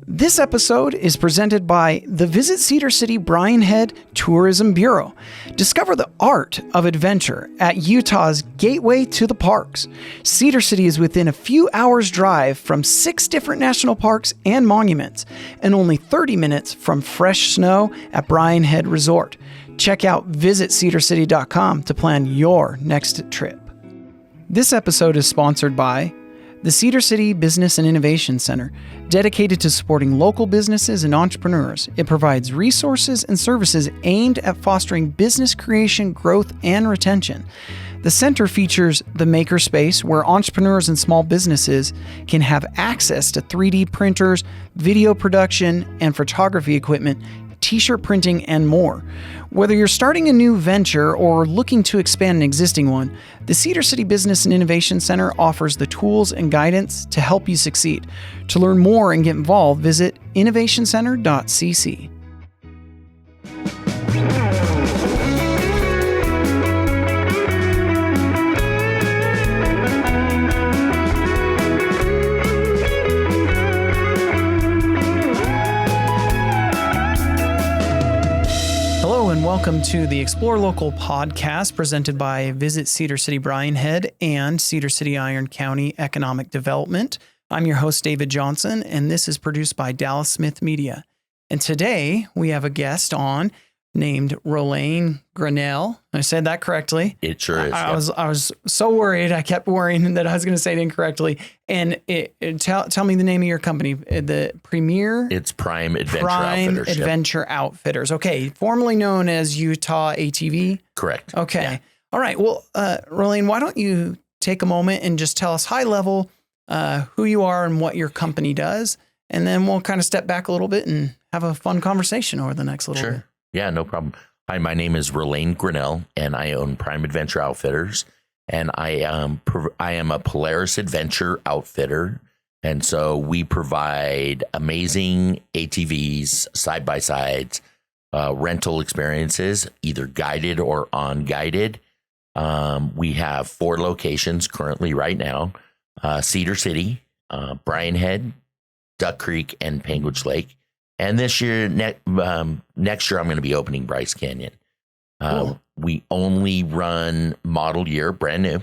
This episode is presented by the Visit Cedar City Brian Head Tourism Bureau. Discover the art of adventure at Utah's gateway to the parks. Cedar City is within a few hours' drive from 6 different national parks and monuments, and only 30 minutes from fresh snow at Brian Head Resort. Check out visitcedarcity.com to plan your next trip. This episode is sponsored by the Cedar City Business and Innovation Center, dedicated to supporting local businesses and entrepreneurs. It provides resources and services aimed at fostering business creation, growth, and retention. The center features the Makerspace, where entrepreneurs and small businesses can have access to 3D printers, video production, and photography equipment, t-shirt printing, and more. Whether you're starting a new venture or looking to expand an existing one, the Cedar City Business and Innovation Center offers the tools and guidance to help you succeed. To learn more and get involved, visit innovationcenter.cc. And welcome to the Explore Local podcast presented by Visit Cedar City Brian Head and Cedar City Iron County Economic Development. I'm your host, David Johnson, and this is produced by Dallas Smith Media. And today we have a guest on named Rolane Grinnell. I said that correctly. It sure is. I was so worried. I kept worrying that I was going to say it incorrectly. And tell me the name of your company. The Premier. It's Prime Adventure Outfitters. Okay, formerly known as Utah ATV. Correct. Okay. Yeah. All right. Well, Rolane, why don't you take a moment and just tell us high level who you are and what your company does, and then we'll kind of step back a little bit and have a fun conversation over the next little bit. Yeah, no problem. Hi, my name is Rolane Grinnell, and I own Prime Adventure Outfitters, and I am a Polaris Adventure outfitter, and so we provide amazing ATVs, side-by-sides, rental experiences, either guided or unguided. We have 4 locations currently right now, Cedar City, Brian Head, Duck Creek, and Panguitch Lake. And this year, next year, I'm going to be opening Bryce Canyon. Cool. We only run model year, brand new.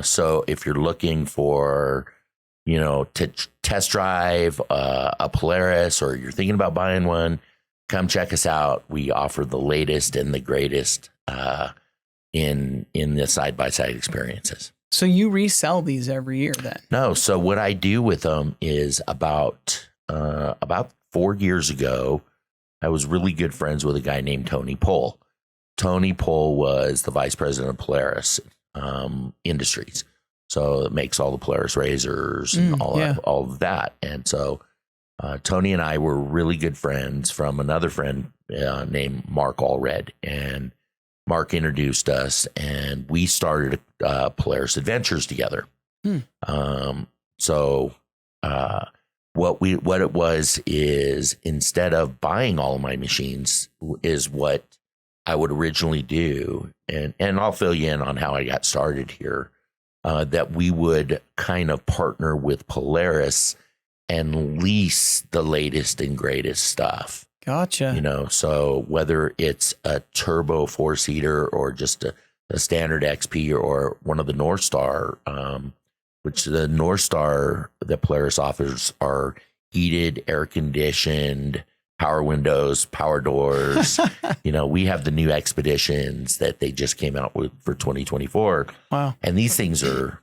So if you're looking for, to test drive a Polaris, or you're thinking about buying one, come check us out. We offer the latest and the greatest in the side-by-side experiences. So you resell these every year then? No. So what I do with them is about 4 years ago, I was really good friends with a guy named Tony Pohl. Tony Pohl was the vice president of Polaris Industries. So it makes all the Polaris razors and all of that. And so Tony and I were really good friends from another friend named Mark Allred. And Mark introduced us, and we started Polaris Adventures together. What it was is, instead of buying all of my machines, is what I would originally do. And I'll fill you in on how I got started here, that we would kind of partner with Polaris and lease the latest and greatest stuff. Gotcha. So whether it's a turbo 4-seater or just a standard XP or one of the North Star, which the North Star that Polaris offers are heated, air-conditioned, power windows, power doors. We have the new Expeditions that they just came out with for 2024. Wow. And these things are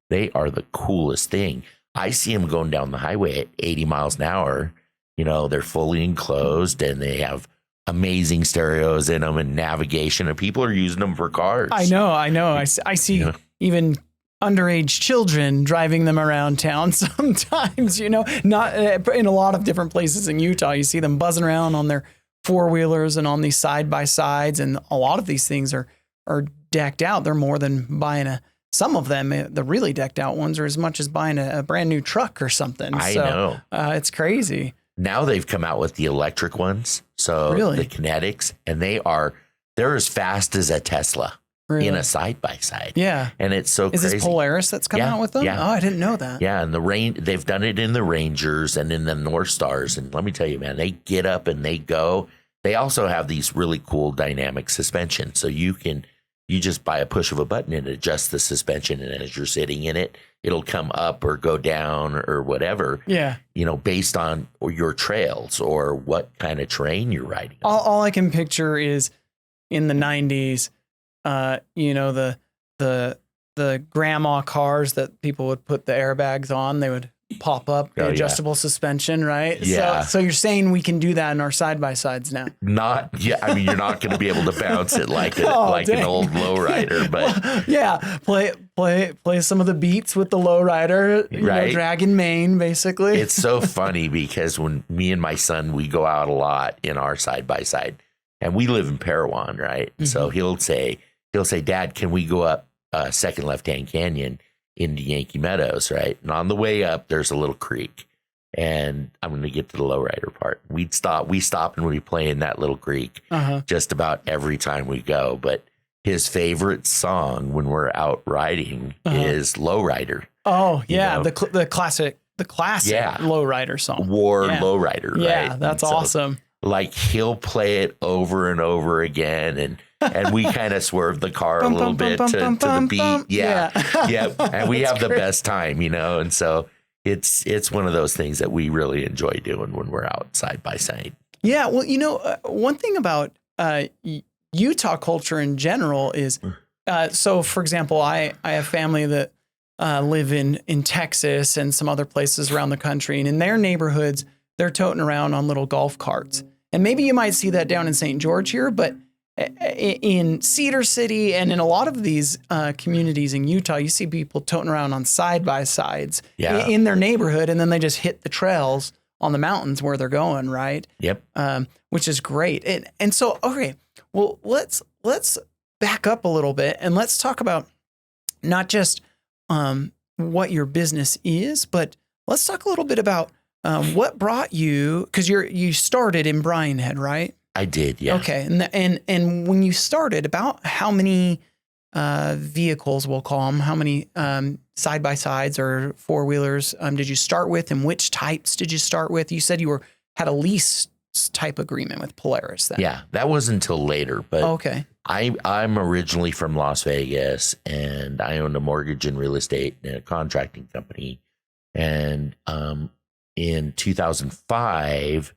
they are the coolest thing. I see them going down the highway at 80 miles an hour. They're fully enclosed, and they have amazing stereos in them and navigation, and people are using them for cars. I know. I see even underage children driving them around town sometimes, not in a lot of different places in Utah. You see them buzzing around on their 4-wheelers and on these side-by-sides, and a lot of these things are decked out. They're more than buying some of them, the really decked out ones, are as much as buying a brand new truck or something. I know. It's crazy. Now they've come out with the electric ones, so really? The Kinetics, and they're as fast as a Tesla. Really? in a side-by-side. Yeah. And it's so Is crazy. this Polaris that's coming out with them? Yeah. Oh, I didn't know that. Yeah, and they've done it in the Rangers and in the North Stars. And let me tell you, man, they get up and they go. They also have these really cool dynamic suspension. So you just by a push of a button and adjust the suspension, and as you're sitting in it, it'll come up or go down or whatever. Yeah. Based on your trails or what kind of terrain you're riding on. All I can picture is in the 90s, the grandma cars that people would put the airbags on, they would pop up the adjustable suspension, right? Yeah. So you're saying we can do that in our side-by-sides now? I mean, you're not going to be able to bounce it like an old lowrider, but play some of the beats with the lowrider, right? Dragon Main, basically. It's so funny because when me and my son, we go out a lot in our side-by-side, and we live in Parowan, right? Mm-hmm. So he'll say, Dad, can we go up Second Left-Hand Canyon into Yankee Meadows, right? And on the way up, there's a little creek, and I'm going to get to the lowrider part. We stop and we play in that little creek just about every time we go. But his favorite song when we're out riding is Lowrider. Oh yeah, the classic lowrider song. Lowrider, yeah, right? That's awesome. Like he'll play it over and over again, and we kind of swerve the car a little bit to the beat. Yeah. And we have the best time, and so it's one of those things that we really enjoy doing when we're out side by side. Yeah. Well, one thing about Utah culture in general is, so for example, I have family that live in Texas and some other places around the country, and in their neighborhoods, they're toting around on little golf carts. And maybe you might see that down in St. George here, but in Cedar City and in a lot of these communities in Utah, you see people toting around on side-by-sides in their neighborhood, and then they just hit the trails on the mountains where they're going, right? Yep. Which is great. And so, okay, well, let's back up a little bit and let's talk about not just what your business is, but let's talk a little bit about what brought you, because you started in Bryan Head, right? I did, yeah. Okay, and when you started, about how many vehicles, we'll call them, how many side-by-sides or four-wheelers did you start with, and which types did you start with? You said you had a lease type agreement with Polaris then. Yeah, that was until later, but okay. I'm originally from Las Vegas, and I owned a mortgage and real estate and a contracting company. And in 2005,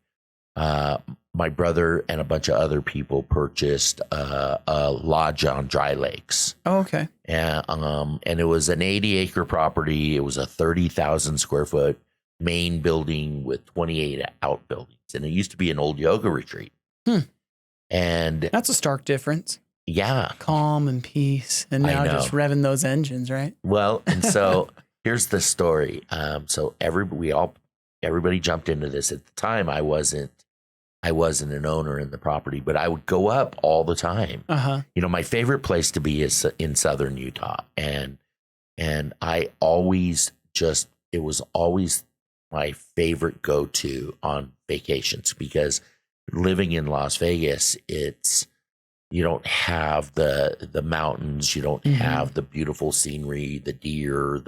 my brother and a bunch of other people purchased a lodge on Dry Lakes. Oh, okay. And it was an 80-acre property. It was a 30,000 square foot main building with 28 outbuildings, and it used to be an old yoga retreat. And that's a stark difference. Yeah. Calm and peace, and now just revving those engines, right? Well, and so here's the story. So everybody jumped into this. At the time, I wasn't an owner in the property, but I would go up all the time. My favorite place to be is in southern Utah, and I always it was always my favorite go-to on vacations, because living in Las Vegas, you don't have the mountains, you don't have the beautiful scenery, the deer,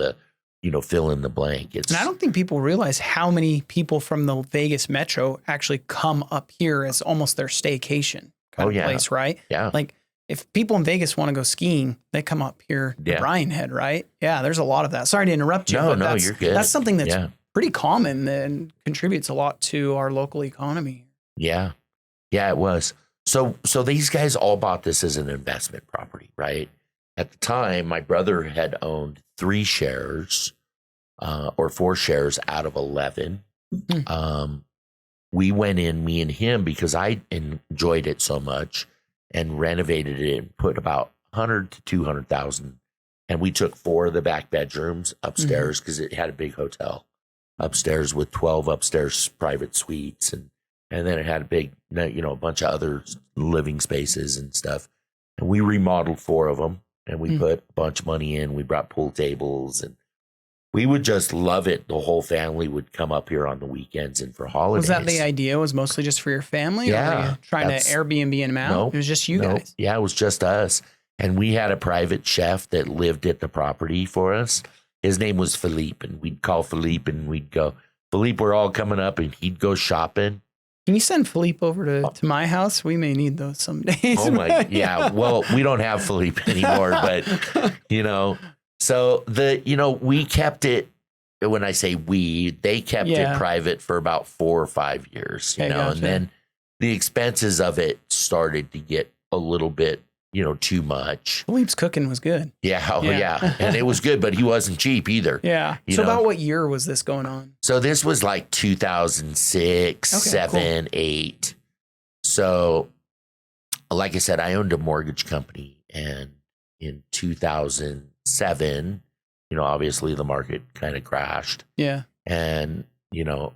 fill in the blank. And I don't think people realize how many people from the Vegas metro actually come up here as almost their staycation kind of place, right? Yeah. Like if people in Vegas want to go skiing, they come up here to Bryan Head, right? Yeah, there's a lot of that. Sorry to interrupt you. No, you're good. That's something that's pretty common and contributes a lot to our local economy. Yeah. Yeah, it was. So these guys all bought this as an investment property, right? At the time, my brother had owned 3 shares or 4 shares out of 11. We went in, me and him, because I enjoyed it so much, and renovated it and put about 100 to 200,000. And we took 4 of the back bedrooms upstairs, because it had a big hotel upstairs with 12 upstairs private suites, and then it had a big, a bunch of other living spaces and stuff. And we remodeled 4 of them, and we put a bunch of money in. We brought pool tables, and we would just love it. The whole family would come up here on the weekends and for holidays. Was that the idea? Was mostly just for your family? Yeah. Or were you trying to Airbnb them out? No, it was just you guys. Yeah, it was just us. And we had a private chef that lived at the property for us. His name was Philippe, and we'd call Philippe and we'd go, Philippe, we're all coming up, and he'd go shopping. Can you send Philippe over to my house? We may need those some days. Oh my, yeah. Well, we don't have Philippe anymore, but so we kept it. When I say we, they kept it private for about 4 or 5 years, gotcha. and then the expenses of it started to get a little bit, too much. Philippe's cooking was good. Yeah. And it was good, but he wasn't cheap either. Yeah. So about what year was this going on? So this was like 2006, 7, 8. So like I said, I owned a mortgage company, and in 2007, obviously the market kind of crashed. Yeah. And,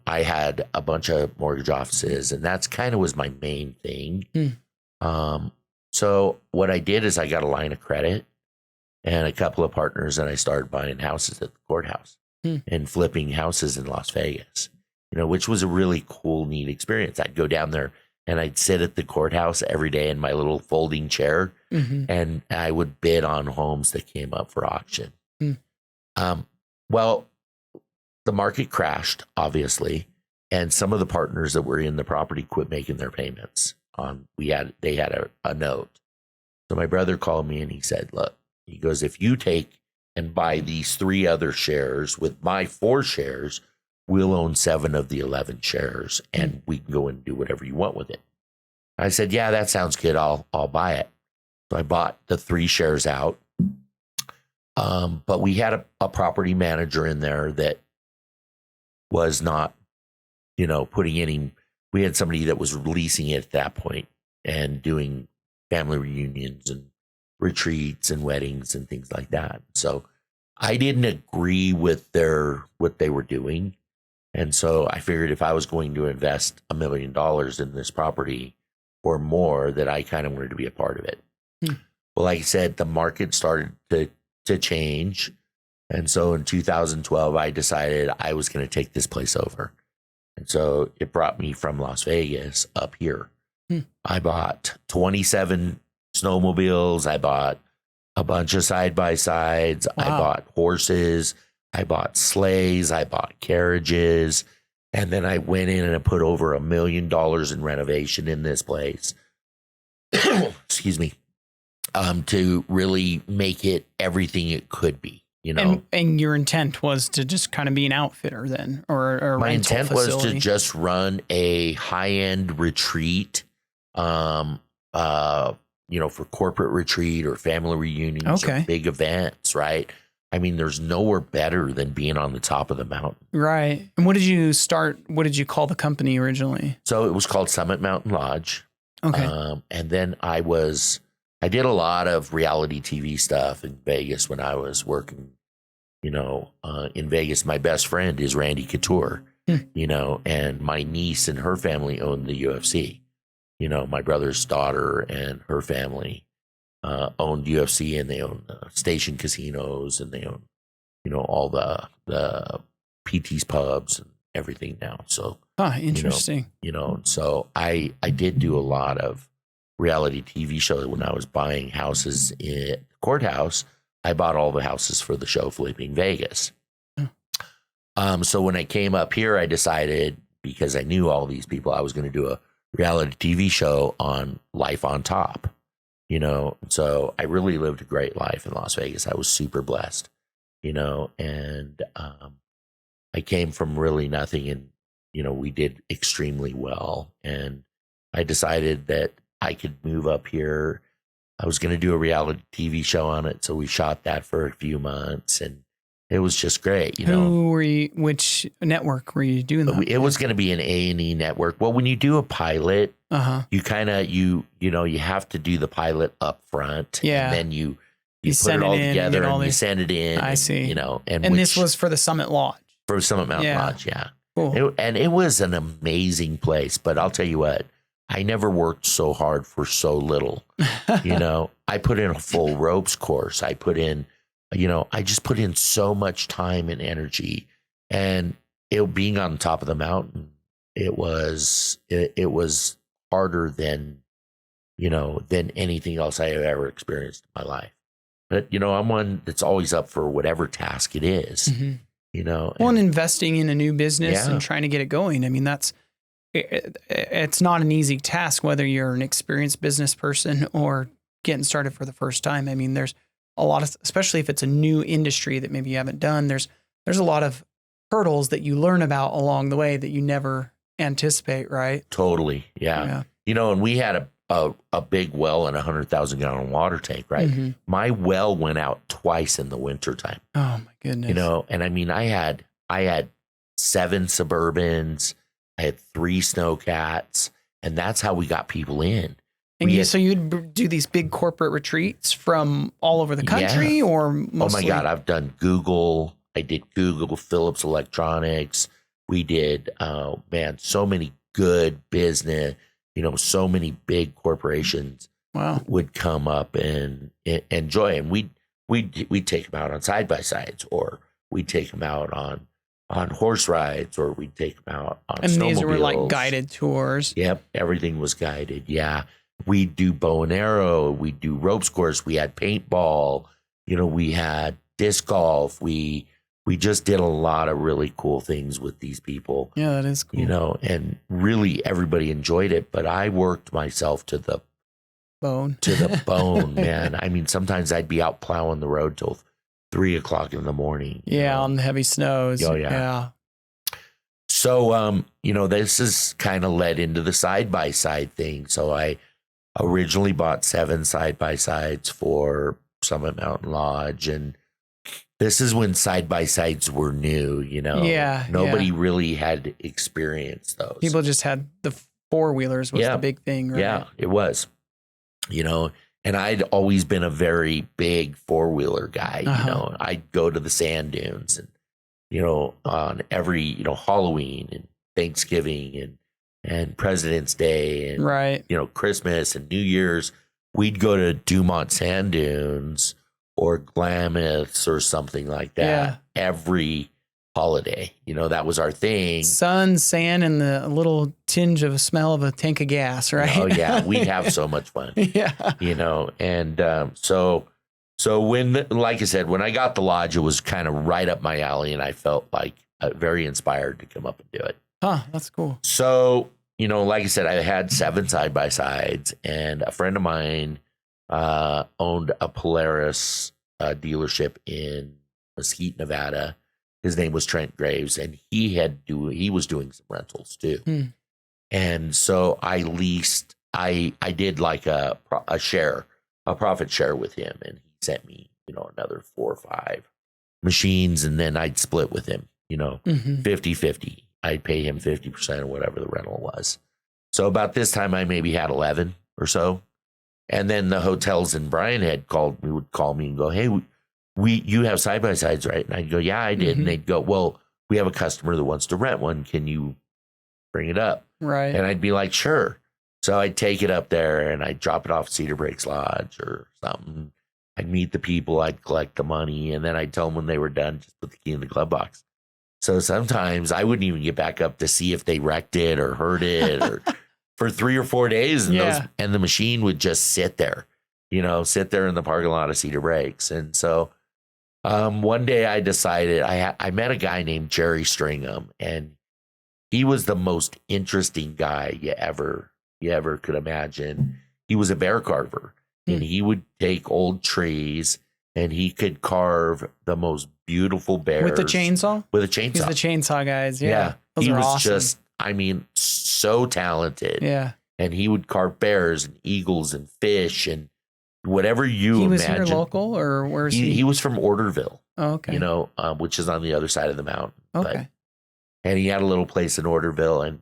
I had a bunch of mortgage offices, and that's kind of was my main thing. So what I did is I got a line of credit and a couple of partners, and I started buying houses at the courthouse and flipping houses in Las Vegas, which was a really cool, neat experience. I'd go down there and I'd sit at the courthouse every day in my little folding chair, and I would bid on homes that came up for auction. Well, the market crashed, obviously, and some of the partners that were in the property quit making their payments. They had a note. So my brother called me and he said, look, he goes, if you take and buy these 3 other shares with my 4 shares, we'll own 7 of the 11 shares, and we can go and do whatever you want with it. I said, yeah, that sounds good. I'll buy it. So I bought the 3 shares out. But we had a property manager in there that was not, putting any. We had somebody that was leasing it at that point and doing family reunions and retreats and weddings and things like that. So I didn't agree with what they were doing. And so I figured if I was going to invest $1 million in this property or more, that I kind of wanted to be a part of it. Well, like I said, the market started to change. And so in 2012, I decided I was going to take this place over. And so it brought me from Las Vegas up here. I bought 27 snowmobiles. I bought a bunch of side-by-sides. Wow. I bought horses. I bought sleighs. I bought carriages. And then I went in and I put over $1 million in renovation in this place. Excuse me. To really make it everything it could be. And your intent was to just kind of be an outfitter then, or a my rental intent facility? was to just run a high-end retreat, for corporate retreat or family reunions or big events, right? I mean, there's nowhere better than being on the top of the mountain. Right. And what did you call the company originally? So it was called Summit Mountain Lodge. Okay. And then I did a lot of reality TV stuff in Vegas when I was working, in Vegas. My best friend is Randy Couture, and my niece and her family own the UFC. My brother's daughter and her family owned UFC, and they own Station Casinos, and they own, all the PT's pubs and everything now. So, interesting. So I did do a lot of reality TV show. When I was buying houses in the courthouse, I bought all the houses for the show Flipping Vegas. So when I came up here, I decided, because I knew all these people, I was going to do a reality TV show on life on top, so I really lived a great life in Las Vegas. I was super blessed, and I came from really nothing, and, we did extremely well. And I decided that I could move up here. I was going to do a reality TV show on it. So we shot that for a few months, and it was just great. Which network were you doing that? It was going to be an A&E network. Well, when you do a pilot, you kind of, you have to do the pilot up front. Yeah. And then you put it all together and you send it in. I see. And this was for the Summit Lodge. For Summit Mountain Lodge. Yeah. Cool. And it was an amazing place, but I'll tell you what, I never worked so hard for so little. I put in a full ropes course. I put in, I just put in so much time and energy, and being on top of the mountain, it was harder than than anything else I have ever experienced in my life. But, I'm one that's always up for whatever task it is, Well, and investing in a new business Yeah. and trying to get it going. I mean, it's not an easy task, whether you're an experienced business person or getting started for the first time. I mean, there's a lot of, especially if it's a new industry that maybe you haven't done, there's a lot of hurdles that you learn about along the way that you never anticipate, right? Totally. Yeah. And we had a big well and 100,000 gallon water tank, right? Mm-hmm. My well went out twice in the wintertime. Oh my goodness. And I mean, I had 7 Suburbans, I had 3 Snowcats, and that's how we got people in. And so you'd do these big corporate retreats from all over the country, or mostly? Oh my God, I've done Google. I did Google, Philips Electronics. We did, so many good business, so many big corporations would come up and enjoy. And we'd take them out on side-by-sides, or we'd take them out on horse rides, or we'd take them out on snowmobiles. And these were like guided tours. Yep, everything was guided. Yeah, we'd do bow and arrow. We'd do ropes course. We had paintball. We had disc golf. We just did a lot of really cool things with these people. Yeah, that is cool. And really everybody enjoyed it. But I worked myself to the bone. Man. I mean, sometimes I'd be out plowing the road till 3 o'clock in the morning. Yeah, on the heavy snows. Oh, yeah. So, this is kind of led into the side-by-side thing. So I originally bought 7 side-by-sides for Summit Mountain Lodge. And this is when side-by-sides were new, Yeah. Nobody really had experienced those. People just had the 4-wheelers was the big thing, right? Yeah, it was. And I'd always been a very big 4-wheeler guy. I'd go to the sand dunes and, on every, Halloween and Thanksgiving and President's Day and, right. Christmas and New Year's, we'd go to Dumont Sand Dunes or Glamis or something like that every holiday. That was our thing. Sun, sand, and the little tinge of a smell of a tank of gas, right? Oh yeah, we'd have so much fun. Yeah. And so when, like I said, when I got the lodge, it was kind of right up my alley, and I felt like very inspired to come up and do it. Huh, that's cool. So, like I said, I had 7 side-by-sides, and a friend of mine owned a Polaris dealership in Mesquite, Nevada. His name was Trent Graves, and he was doing some rentals too. And so I did like a profit share with him, and he sent me, another 4 or 5 machines, and then I'd split with him, 50-50. I'd pay him 50% of whatever the rental was. So about this time I maybe had 11 or so. And then the hotels in Bryan would call me and go, "Hey, you have side-by-sides, right?" And I'd go, "Yeah, I did." And they'd go, "Well, we have a customer that wants to rent one. Can you bring it up?" Right. And I'd be like, "Sure." So I'd take it up there and I'd drop it off at Cedar Breaks Lodge or something. I'd meet the people, I'd collect the money, and then I'd tell them when they were done, just put the key in the glove box. So sometimes I wouldn't even get back up to see if they wrecked it or hurt it or for 3 or 4 days. And the machine would just sit there, sit there in the parking lot of Cedar Breaks. And so one day I decided I met a guy named Jerry Stringham, and he was the most interesting guy you ever could imagine. He was a bear carver, and he would take old trees and he could carve the most beautiful bears. With the chainsaw? With a chainsaw. He's the chainsaw guys. Yeah. He was awesome. Just, so talented. Yeah. And he would carve bears and eagles and fish and whatever you imagine. He was here local, or where's he? He was from Orderville. Oh, okay. Which is on the other side of the mountain. Okay. And he had a little place in Orderville. And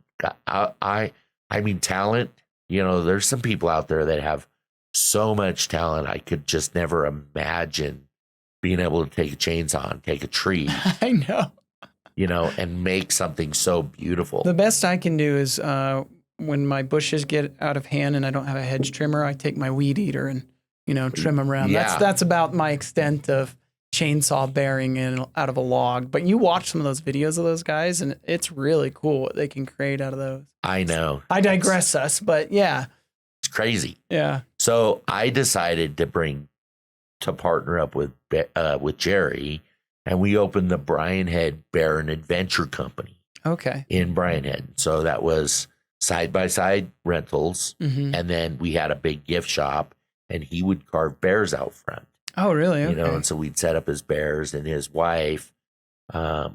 talent, there's some people out there that have so much talent. I could just never imagine being able to take a chainsaw and take a tree. I know. And make something so beautiful. The best I can do is when my bushes get out of hand and I don't have a hedge trimmer, I take my weed eater and, trim them around. Yeah. That's about my extent of chainsaw bearing out of a log. But you watch some of those videos of those guys, and it's really cool what they can create out of those. I know. I digress but yeah. It's crazy. Yeah. So I decided to partner up with Jerry, and we opened the Brian Head Bear and Adventure Company. Okay. In Brian Head. So that was side by side rentals. Mm-hmm. And then we had a big gift shop, and he would carve bears out front. Oh, really? Okay. You know, and so we'd set up his bears, and his wife had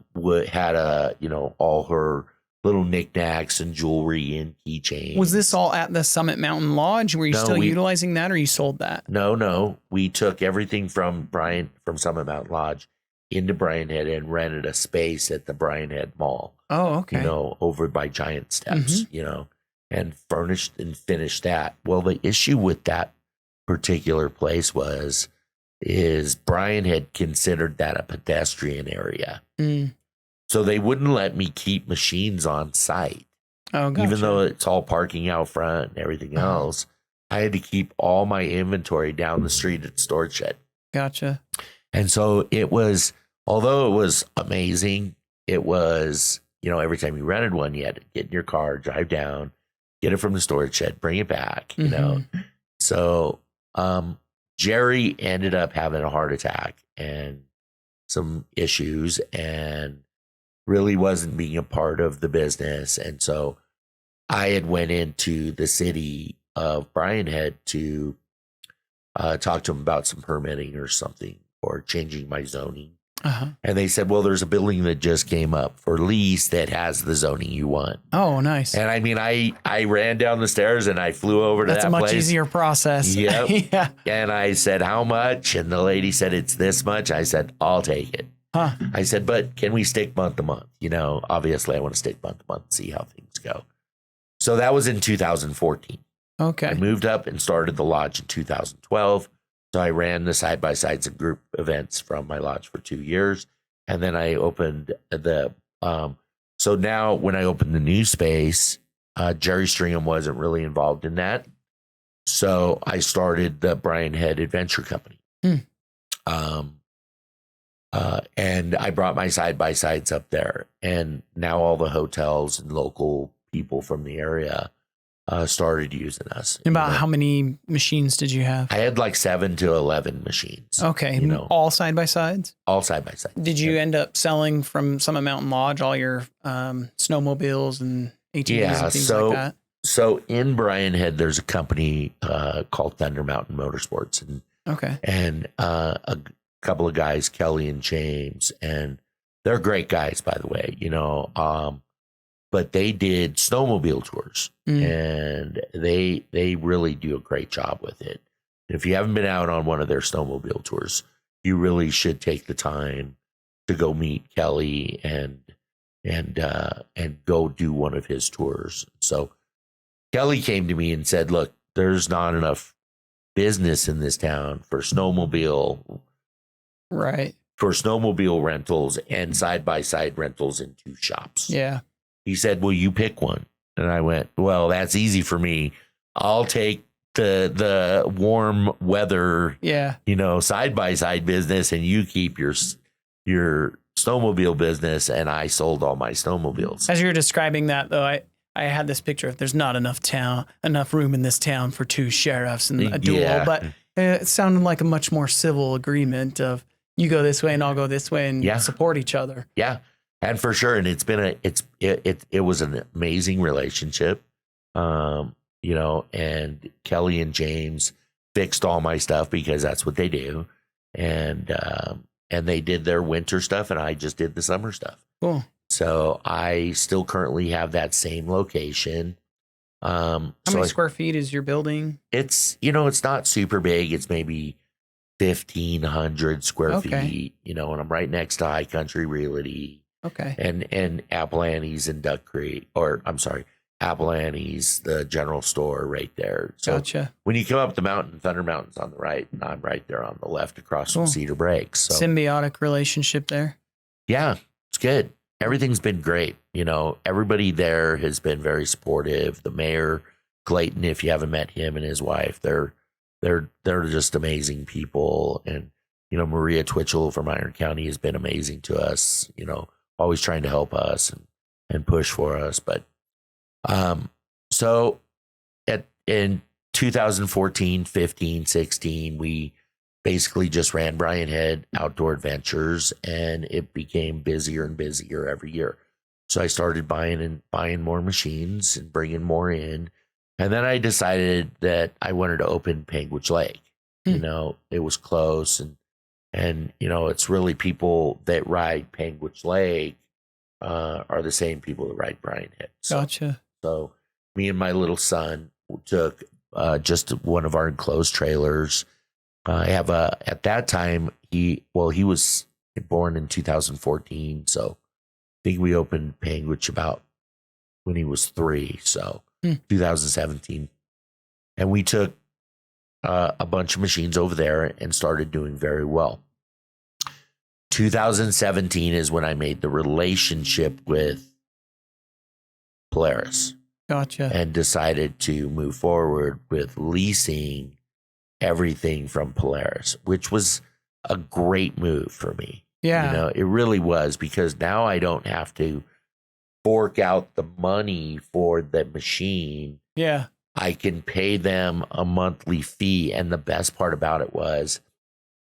all her little knickknacks and jewelry and keychains. Was this all at the Summit Mountain Lodge? Were you still utilizing that, or you sold that? No. We took everything from Summit Mountain Lodge into Brian Head and rented a space at the Brian Head Mall. Oh, okay. You know, over by Giant Steps, you know, and furnished and finished that. Well, the issue with that particular place is Brian had considered that a pedestrian area. Mm. So they wouldn't let me keep machines on site. Oh, gotcha. Even though it's all parking out front and everything else, I had to keep all my inventory down the street at the storage shed. Gotcha. And so it was, although it was amazing, it was, you know, every time you rented one, you had to get in your car, drive down, get it from the storage shed, bring it back, you know. So Jerry ended up having a heart attack and some issues and really wasn't being a part of the business. And so I had went into the city of Brian Head to talk to him about some permitting or something, or changing my zoning. And they said, well, there's a building that just came up for lease that has the zoning you want. Oh, nice. And I mean, I ran down the stairs and I flew over to that place. That's a much easier process. Yep. Yeah. And I said, how much? And the lady said, it's this much. I said, I'll take it. I said, but can we stick month to month? You know, obviously I want to stick month to month and see how things go. So that was in 2014. Okay. I moved up and started the lodge in 2012. So I ran the side-by-sides and group events from my lodge for 2 years. And then I opened so now when I opened the new space, Jerry Stringham wasn't really involved in that. So I started the Brian Head Adventure Company. And I brought my side-by-sides up there. And now all the hotels and local people from the area started using us. About how many machines did you have? I had like 7 to 11 machines. Okay. You know, all side by sides? All side by side. Did you end up selling from Summit Mountain Lodge all your snowmobiles and ATVs and things like that? So in Brian Head, there's a company called Thunder Mountain Motorsports. And a couple of guys, Kelly and James, and they're great guys, by the way, you know, but they did snowmobile tours and they really do a great job with it. If you haven't been out on one of their snowmobile tours, you really should take the time to go meet Kelly and go do one of his tours. So Kelly came to me and said, look, there's not enough business in this town for snowmobile. Right. For snowmobile rentals and side-by-side rentals in 2 shops. Yeah. He said, well, you pick one. And I went, well, that's easy for me. I'll take the warm weather, you know, side-by-side business, and you keep your snowmobile business. And I sold all my snowmobiles. As you're describing that, though, I had this picture of there's not enough room in this town for 2 sheriffs and a duel, but it sounded like a much more civil agreement of you go this way and I'll go this way and support each other. Yeah. And for sure. And it's been it was an amazing relationship. You know, and Kelly and James fixed all my stuff because that's what they do. And they did their winter stuff and I just did the summer stuff. Cool. So I still currently have that same location. How many square feet is your building? It's, you know, it's not super big. It's maybe 1,500 square feet, you know, and I'm right next to High Country Realty. Okay. And Apple Annie's in Duck Creek, or I'm sorry, Apple Annie's, the general store right there. So gotcha. When you come up the mountain, Thunder Mountain's on the right, and I'm right there on the left across from Cedar Breaks. So symbiotic relationship there. Yeah, it's good. Everything's been great. You know, everybody there has been very supportive. The mayor, Clayton, if you haven't met him and his wife, they're just amazing people. And, you know, Maria Twitchell from Iron County has been amazing to us, you know, always trying to help us and push for us. But so in 2014, 15, 16, we basically just ran Brian Head Outdoor Adventures, and it became busier and busier every year. So I started buying more machines and bringing more in. And then I decided that I wanted to open Panguitch Lake. You know, it was close, and you know, it's really people that ride Panguitch Lake are the same people that ride Brian Head. Gotcha. So me and my little son took just one of our enclosed trailers. I have at that time, he was born in 2014. So I think we opened Panguitch about when he was 3. So 2017. And we took a bunch of machines over there and started doing very well. 2017 is when I made the relationship with Polaris. Gotcha. And decided to move forward with leasing everything from Polaris, which was a great move for me. Yeah. You know, it really was, because now I don't have to fork out the money for the machine. Yeah. I can pay them a monthly fee. And the best part about it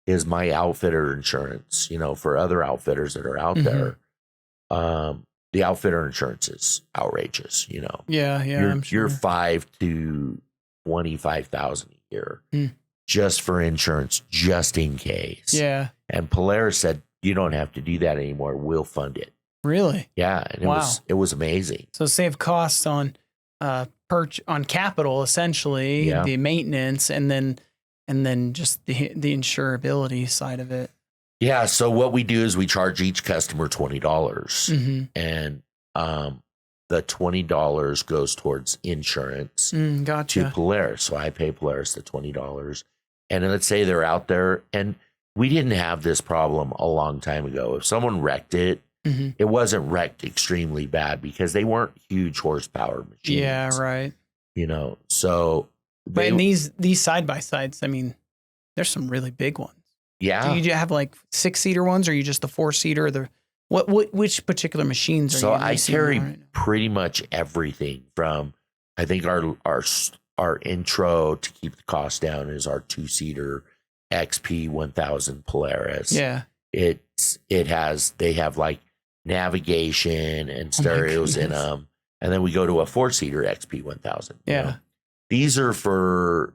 is my outfitter insurance, you know, for other outfitters that are out there. The outfitter insurance is outrageous, you know. Yeah, I'm sure. You're $5,000 to $25,000 a year just for insurance, just in case. Yeah. And Polaris said, you don't have to do that anymore. We'll fund it. Really? Yeah. And it was amazing. So save costs on on capital, essentially, the maintenance, and then just the insurability side of it. Yeah. So what we do is we charge each customer $20, and the $20 goes towards insurance to Polaris. So I pay Polaris the $20, and let's say they're out there, and we didn't have this problem a long time ago. If someone wrecked it, it wasn't wrecked extremely bad because they weren't huge horsepower machines. Yeah, right. You know, so. But in these side by sides, I mean, there's some really big ones. Yeah. Do you have like 6-seater ones, or are you just the 4-seater? Which particular machines are you? So I carry pretty much everything from, I think our intro to keep the cost down is our 2-seater XP 1000 Polaris. Yeah. They have like navigation and stereos in them. And then we go to a 4-seater XP 1000. Yeah. You know? These are for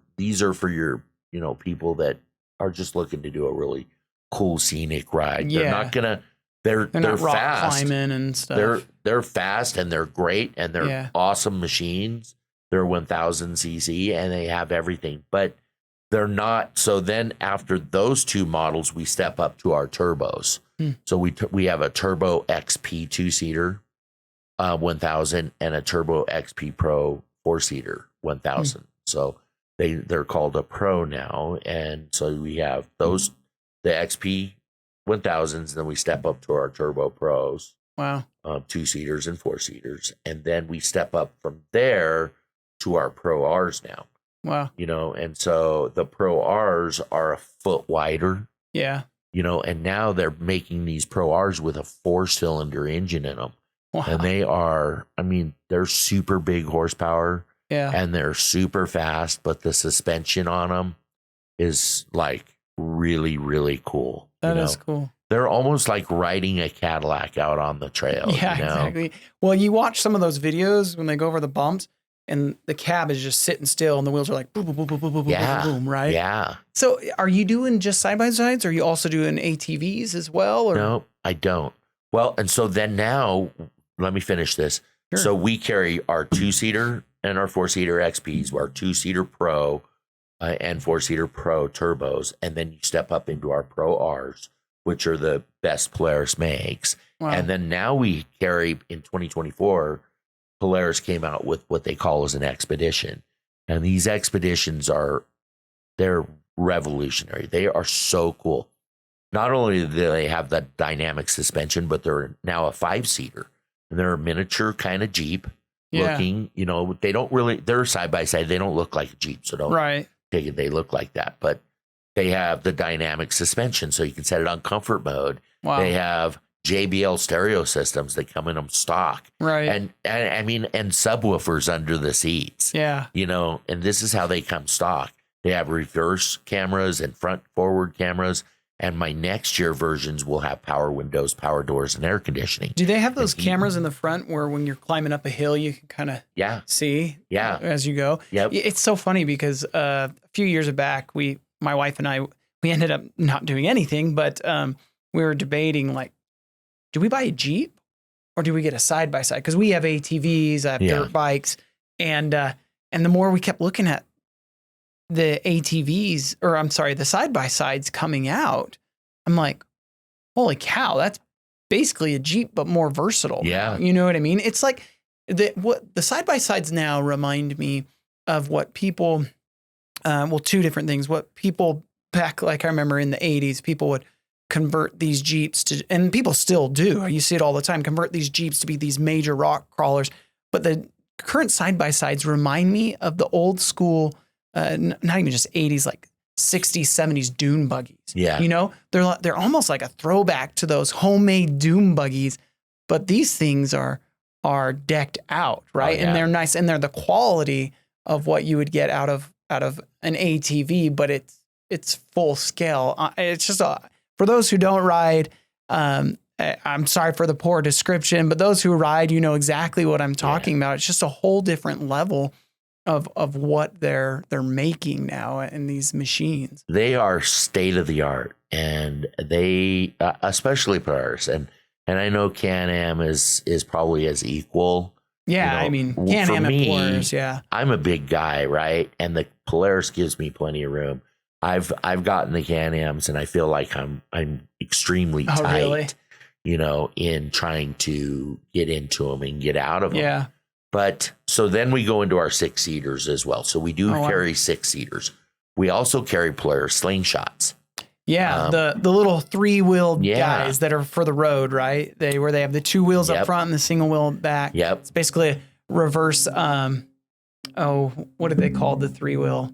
your, you know, people that are just looking to do a really cool scenic ride. They're not gonna. They're not rock fast. climbing and stuff. They're fast and they're great and they're awesome machines. They're 1000 cc and they have everything, but they're not. So then after those 2 models, we step up to our turbos. So we have a Turbo XP 2-seater 1000 and a Turbo XP Pro 4-seater 1000. So they're called a Pro now, and so we have those, the XP 1000s, and then we step up to our Turbo Pros. Wow. 2-seaters and 4-seaters, and then we step up from there to our Pro Rs now. Wow. You know, and so the Pro Rs are a foot wider. Yeah. You know, and now they're making these Pro Rs with a 4-cylinder engine in them. Wow. And they are, I mean, they're super big horsepower. Yeah. And they're super fast, but the suspension on them is like really, really cool. That is cool. They're almost like riding a Cadillac out on the trail. Yeah, you know? Exactly. Well, you watch some of those videos when they go over the bumps and the cab is just sitting still and the wheels are like boom, boom, boom, boom, boom, boom, boom, boom, right? Yeah. So are you doing just side-by-sides? Or are you also doing ATVs as well? Or? No, I don't. Well, and so then now, let me finish this. Sure. So we carry our 2-seater and our 4-seater XPs, our 2-seater Pro and 4-seater Pro turbos. And then you step up into our Pro Rs, which are the best Polaris makes. Wow. And then now we carry, in 2024, Polaris came out with what they call as an Expedition. And these Expeditions they're revolutionary. They are so cool. Not only do they have the dynamic suspension, but they're now a 5-seater. And they're a miniature kind of Jeep looking, you know, they're side by side. They don't look like a Jeep. So don't take it. They look like that, but they have the dynamic suspension. So you can set it on comfort mode. Wow. They have JBL stereo systems that come in them stock. Right. And I mean, and subwoofers under the seats. Yeah. You know, and this is how they come stock. They have reverse cameras and front forward cameras. And my next year versions will have power windows, power doors, and air conditioning. Do they have those cameras in the front where when you're climbing up a hill, you can kind of see as you go? Yep. It's so funny because a few years back, my wife and I, we ended up not doing anything, but we were debating, like, do we buy a Jeep or do we get a side-by-side? Because we have ATVs, I have dirt bikes, and the more we kept looking at the ATVs, or I'm sorry, the side-by-sides coming out, I'm like, holy cow, that's basically a Jeep, but more versatile. Yeah. You know what I mean? It's like the side-by-sides now remind me of what people, two different things. What people back, like I remember in the 80s, people would convert these Jeeps to, and people still do, you see it all the time, convert these Jeeps to be these major rock crawlers. But the current side-by-sides remind me of the old school, not even just 80s, like 60s, 70s dune buggies. Yeah. You know, they're almost like a throwback to those homemade dune buggies, but these things are decked out, right? And they're nice, and they're the quality of what you would get out of an ATV, but it's full scale. It's just for those who don't ride, I'm sorry for the poor description, but those who ride, you know exactly what I'm talking about. It's just a whole different level of what they're making now in these machines. They are state of the art, and they especially Polaris, and I know Can-Am is probably as equal. Yeah, you know, I mean, Can-Am and Polaris. Yeah, I'm a big guy, right? And the Polaris gives me plenty of room. I've gotten the Can-Ams, and I feel like I'm extremely tight. Really? You know, in trying to get into them and get out of them. Yeah. But so then we go into our 6-seaters as well. So we do carry 6-seaters. We also carry Polaris slingshots. Yeah, the little 3-wheeled guys that are for the road, right? Where they have the 2 wheels up front and the single wheel back. Yep. It's basically a reverse. What did they call the 3-wheel?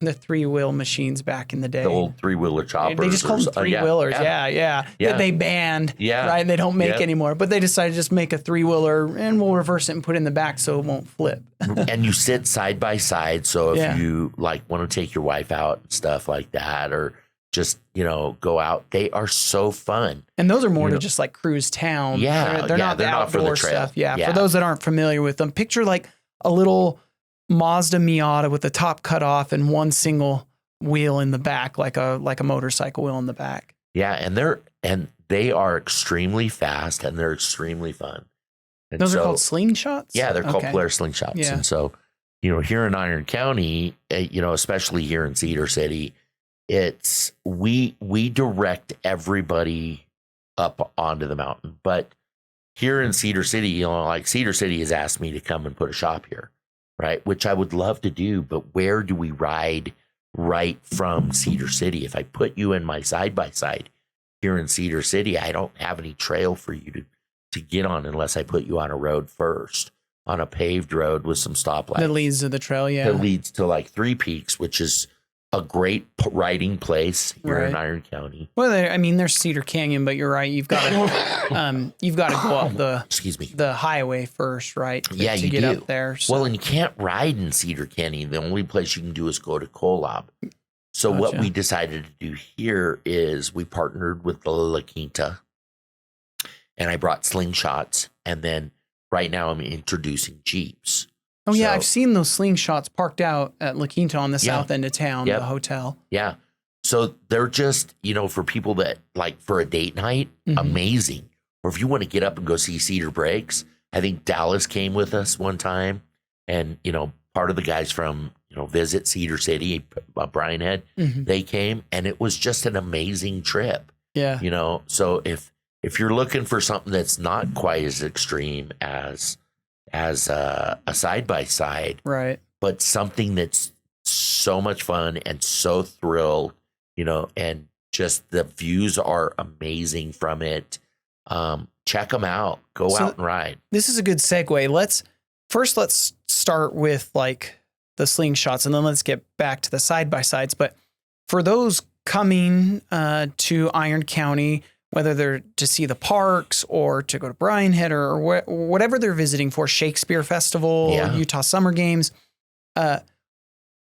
The 3-wheel machines back in the day. The old 3-wheeler choppers. They just called them 3-wheelers. Yeah. That they banned. Yeah. Right. They don't make anymore. But they decided to just make a 3-wheeler and we'll reverse it and put it in the back so it won't flip. And you sit side by side. So if you like want to take your wife out and stuff like that, or just, you know, go out, they are so fun. And those are more to just like cruise town. Yeah. They're not the outdoor for the trail. stuff. Yeah. For those that aren't familiar with them, picture like a little Mazda Miata with the top cut off and one single wheel in the back, like a motorcycle wheel in the back. Yeah, and they are extremely fast and they're extremely fun. And those are called slingshots? Yeah, they're called Polaris slingshots. Yeah. And so, you know, here in Iron County, you know, especially here in Cedar City, it's we direct everybody up onto the mountain. But here in Cedar City, you know, like Cedar City has asked me to come and put a shop here. Right, which I would love to do, but where do we ride right from Cedar City? If I put you in my side-by-side here in Cedar City, I don't have any trail for you to get on unless I put you on a road first, on a paved road with some stoplights. That leads to the trail, That leads to like Three Peaks, which is a great riding place here in Iron County. Well, there's Cedar Canyon, but you're right. You've got to go up the highway first, right? To get up there. So. Well, and you can't ride in Cedar Canyon. The only place you can do is go to Kolob. So what we decided to do here is we partnered with the La Quinta, and I brought slingshots, and then right now I'm introducing Jeeps. Oh, yeah, I've seen those slingshots parked out at La Quinta on the south end of town, the hotel. Yeah. So they're just, you know, for people that like for a date night, amazing. Or if you want to get up and go see Cedar Breaks, I think Dallas came with us one time. And, you know, part of the guys from, you know, Visit Cedar City, Brian Head, they came, and it was just an amazing trip. Yeah. You know, so if you're looking for something that's not quite as extreme as a side-by-side, right, but something that's so much fun and so thrilled, you know, and just the views are amazing from it. Check them out. Go out and ride. This is a good segue. Let's start with like the slingshots, and then let's get back to the side-by-sides. But for those coming to Iron County, whether they're to see the parks or to go to Bryan Head or whatever they're visiting for, Shakespeare Festival, Yeah. Utah Summer Games.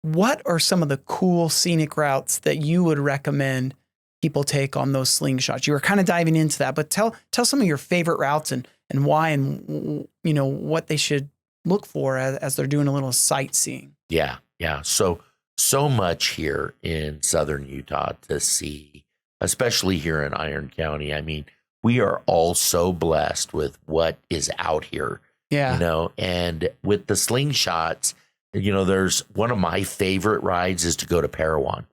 What are some of the cool scenic routes that you would recommend people take on those slingshots? You were kind of diving into that, but tell some of your favorite routes and why, and what they should look for as they're doing a little sightseeing. Yeah. So much here in southern Utah to see, especially here in Iron County. I mean, we are all so blessed with what is out here. Yeah. And with the slingshots, there's one of my favorite rides is to go to Parowan.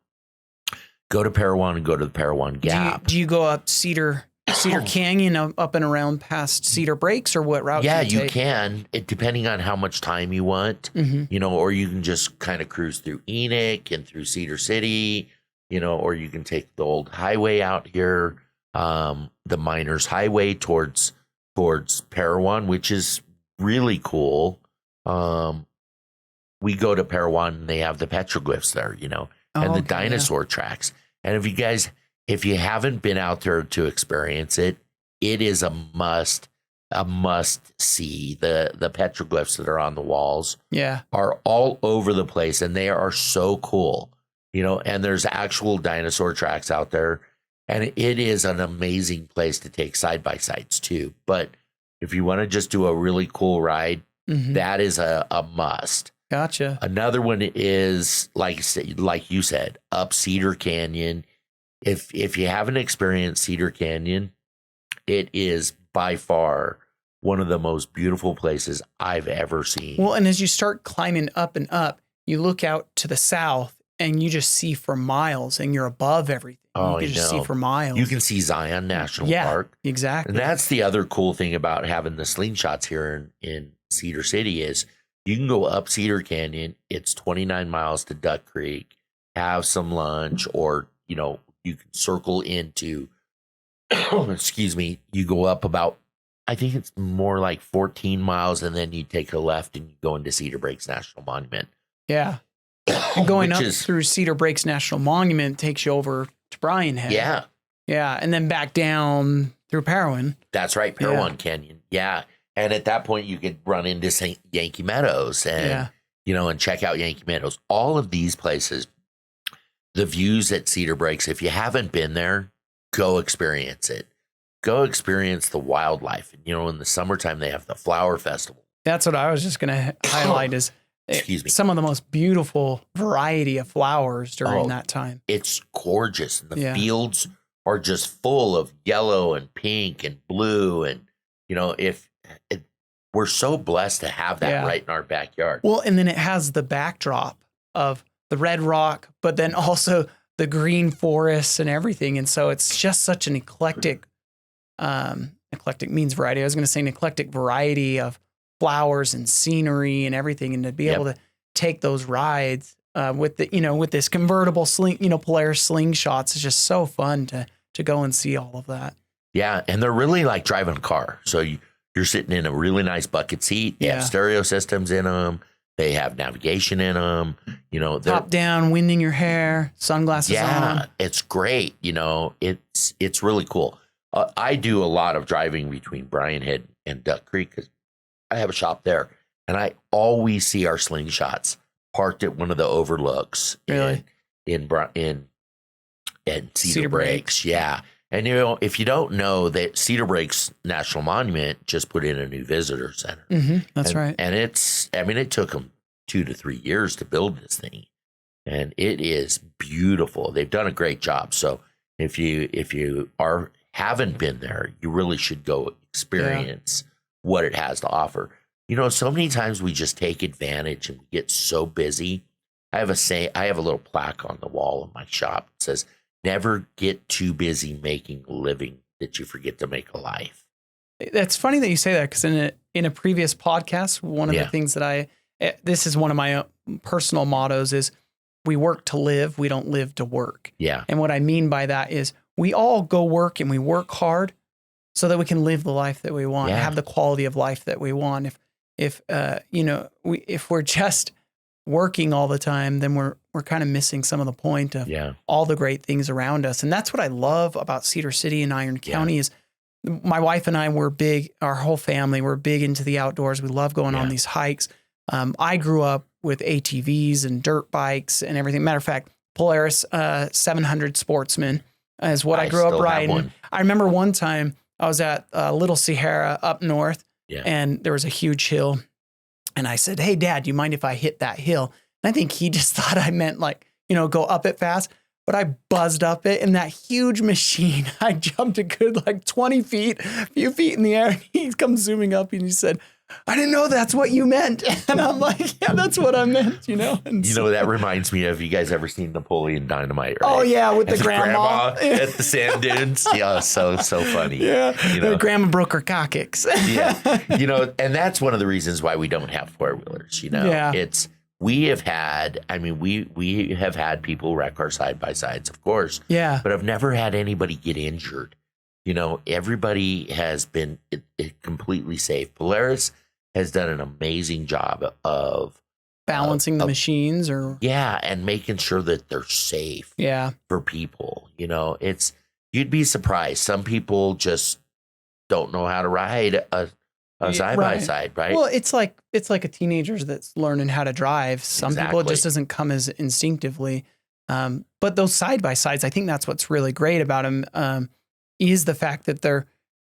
Go to Parowan and go to the Parowan Gap. Do you go up Cedar Canyon up and around past Cedar Breaks, or what route? Yeah, do you you take? can, depending on how much time you want, or you can just kind of cruise through Enoch and through Cedar City, or you can take the old highway out here, the Miners Highway towards Parowan, which is really cool. We go to Parowan and they have the petroglyphs there, and the dinosaur tracks. And if you haven't been out there to experience it, it is a must see. The petroglyphs that are on the walls are all over the place, and they are so cool, and there's actual dinosaur tracks out there, and it is an amazing place to take side-by-sides too. But if you want to just do a really cool ride, that is a must. Gotcha. Another one is like you said, up Cedar Canyon. If you haven't experienced Cedar Canyon, it is by far one of the most beautiful places I've ever seen. Well, and as you start climbing up and up, you look out to the south and you just see for miles, and you're above everything. Oh, you can just see for miles. You can see Zion National Park. Exactly. And that's the other cool thing about having the slingshots here in Cedar City is you can go up Cedar Canyon. It's 29 miles to Duck Creek, have some lunch, or, you can circle into, excuse me, you go up about, I think it's more like 14 miles, and then you take a left and you go into Cedar Breaks National Monument. Yeah. And going up through Cedar Breaks National Monument takes you over to Bryan Head. Yeah. Yeah. And then back down through Parowan. That's right. Parowan Canyon. Yeah. And at that point, you could run into St. Yankee Meadows and, and check out Yankee Meadows. All of these places, the views at Cedar Breaks, if you haven't been there, go experience it. Go experience the wildlife. And, in the summertime, they have the flower festival. That's what I was just going to highlight is some of the most beautiful variety of flowers during that time. It's gorgeous. And the fields are just full of yellow and pink and blue. And, we're so blessed to have that right in our backyard. Well, and then it has the backdrop of the red rock, but then also the green forests and everything. And so it's just such an eclectic means variety. I was going to say an eclectic variety of flowers and scenery and everything. And to be able to take those rides with this convertible Polaris slingshots is just so fun to go and see all of that. Yeah. And they're really like driving a car. So you're sitting in a really nice bucket seat. They have stereo systems in them. They have navigation in them. Top down, winding your hair, sunglasses on. Yeah, it's great. It's really cool. I do a lot of driving between Bryan Head and Duck Creek because I have a shop there, and I always see our slingshots parked at one of the overlooks. Really? in Cedar Breaks. Yeah. And, if you don't know that Cedar Breaks National Monument just put in a new visitor center. That's right. And it took them 2 to 3 years to build this thing. And it is beautiful. They've done a great job. So if you haven't been there, you really should go experience what it has to offer. So many times we just take advantage and we get so busy. I have a little plaque on the wall of my shop that says, "Never get too busy making a living that you forget to make a life." That's funny that you say that, because in a previous podcast, one of the things that this is one of my personal mottos is, we work to live, we don't live to work. Yeah. And what I mean by that is we all go work and we work hard so that we can live the life that we want, have the quality of life that we want. If we're just working all the time, then we're kind of missing some of the point of all the great things around us. And that's what I love about Cedar City and Iron County is my wife and I were big, our whole family were big into the outdoors. We love going on these hikes. I grew up with ATVs and dirt bikes and everything. Matter of fact, Polaris 700 Sportsman is what I grew up riding. I remember one time I was at Little Sierra up north and there was a huge hill. And I said, hey, Dad, do you mind if I hit that hill? And I think he just thought I meant like, go up it fast. But I buzzed up it in that huge machine. I jumped a good like 20 feet, a few feet in the air. And he comes zooming up and he said, I didn't know that's what you meant. And I'm like, yeah, that's what I meant, And that reminds me of, you guys ever seen Napoleon Dynamite, right? Oh, yeah, with the grandma at the sand dunes. Yeah, so funny. Yeah, the grandma broke her coccyx. Yeah, and that's one of the reasons why we don't have four-wheelers, It's, we have had people wreck our side-by-sides, of course. Yeah. But I've never had anybody get injured. Everybody has been completely safe. Polaris has done an amazing job of balancing the machines and making sure that they're safe for people. You'd be surprised. Some people just don't know how to ride a side by side, right? Well, it's like a teenager that's learning how to drive. Some people it just doesn't come as instinctively. But those side by sides, I think that's what's really great about them. Is the fact that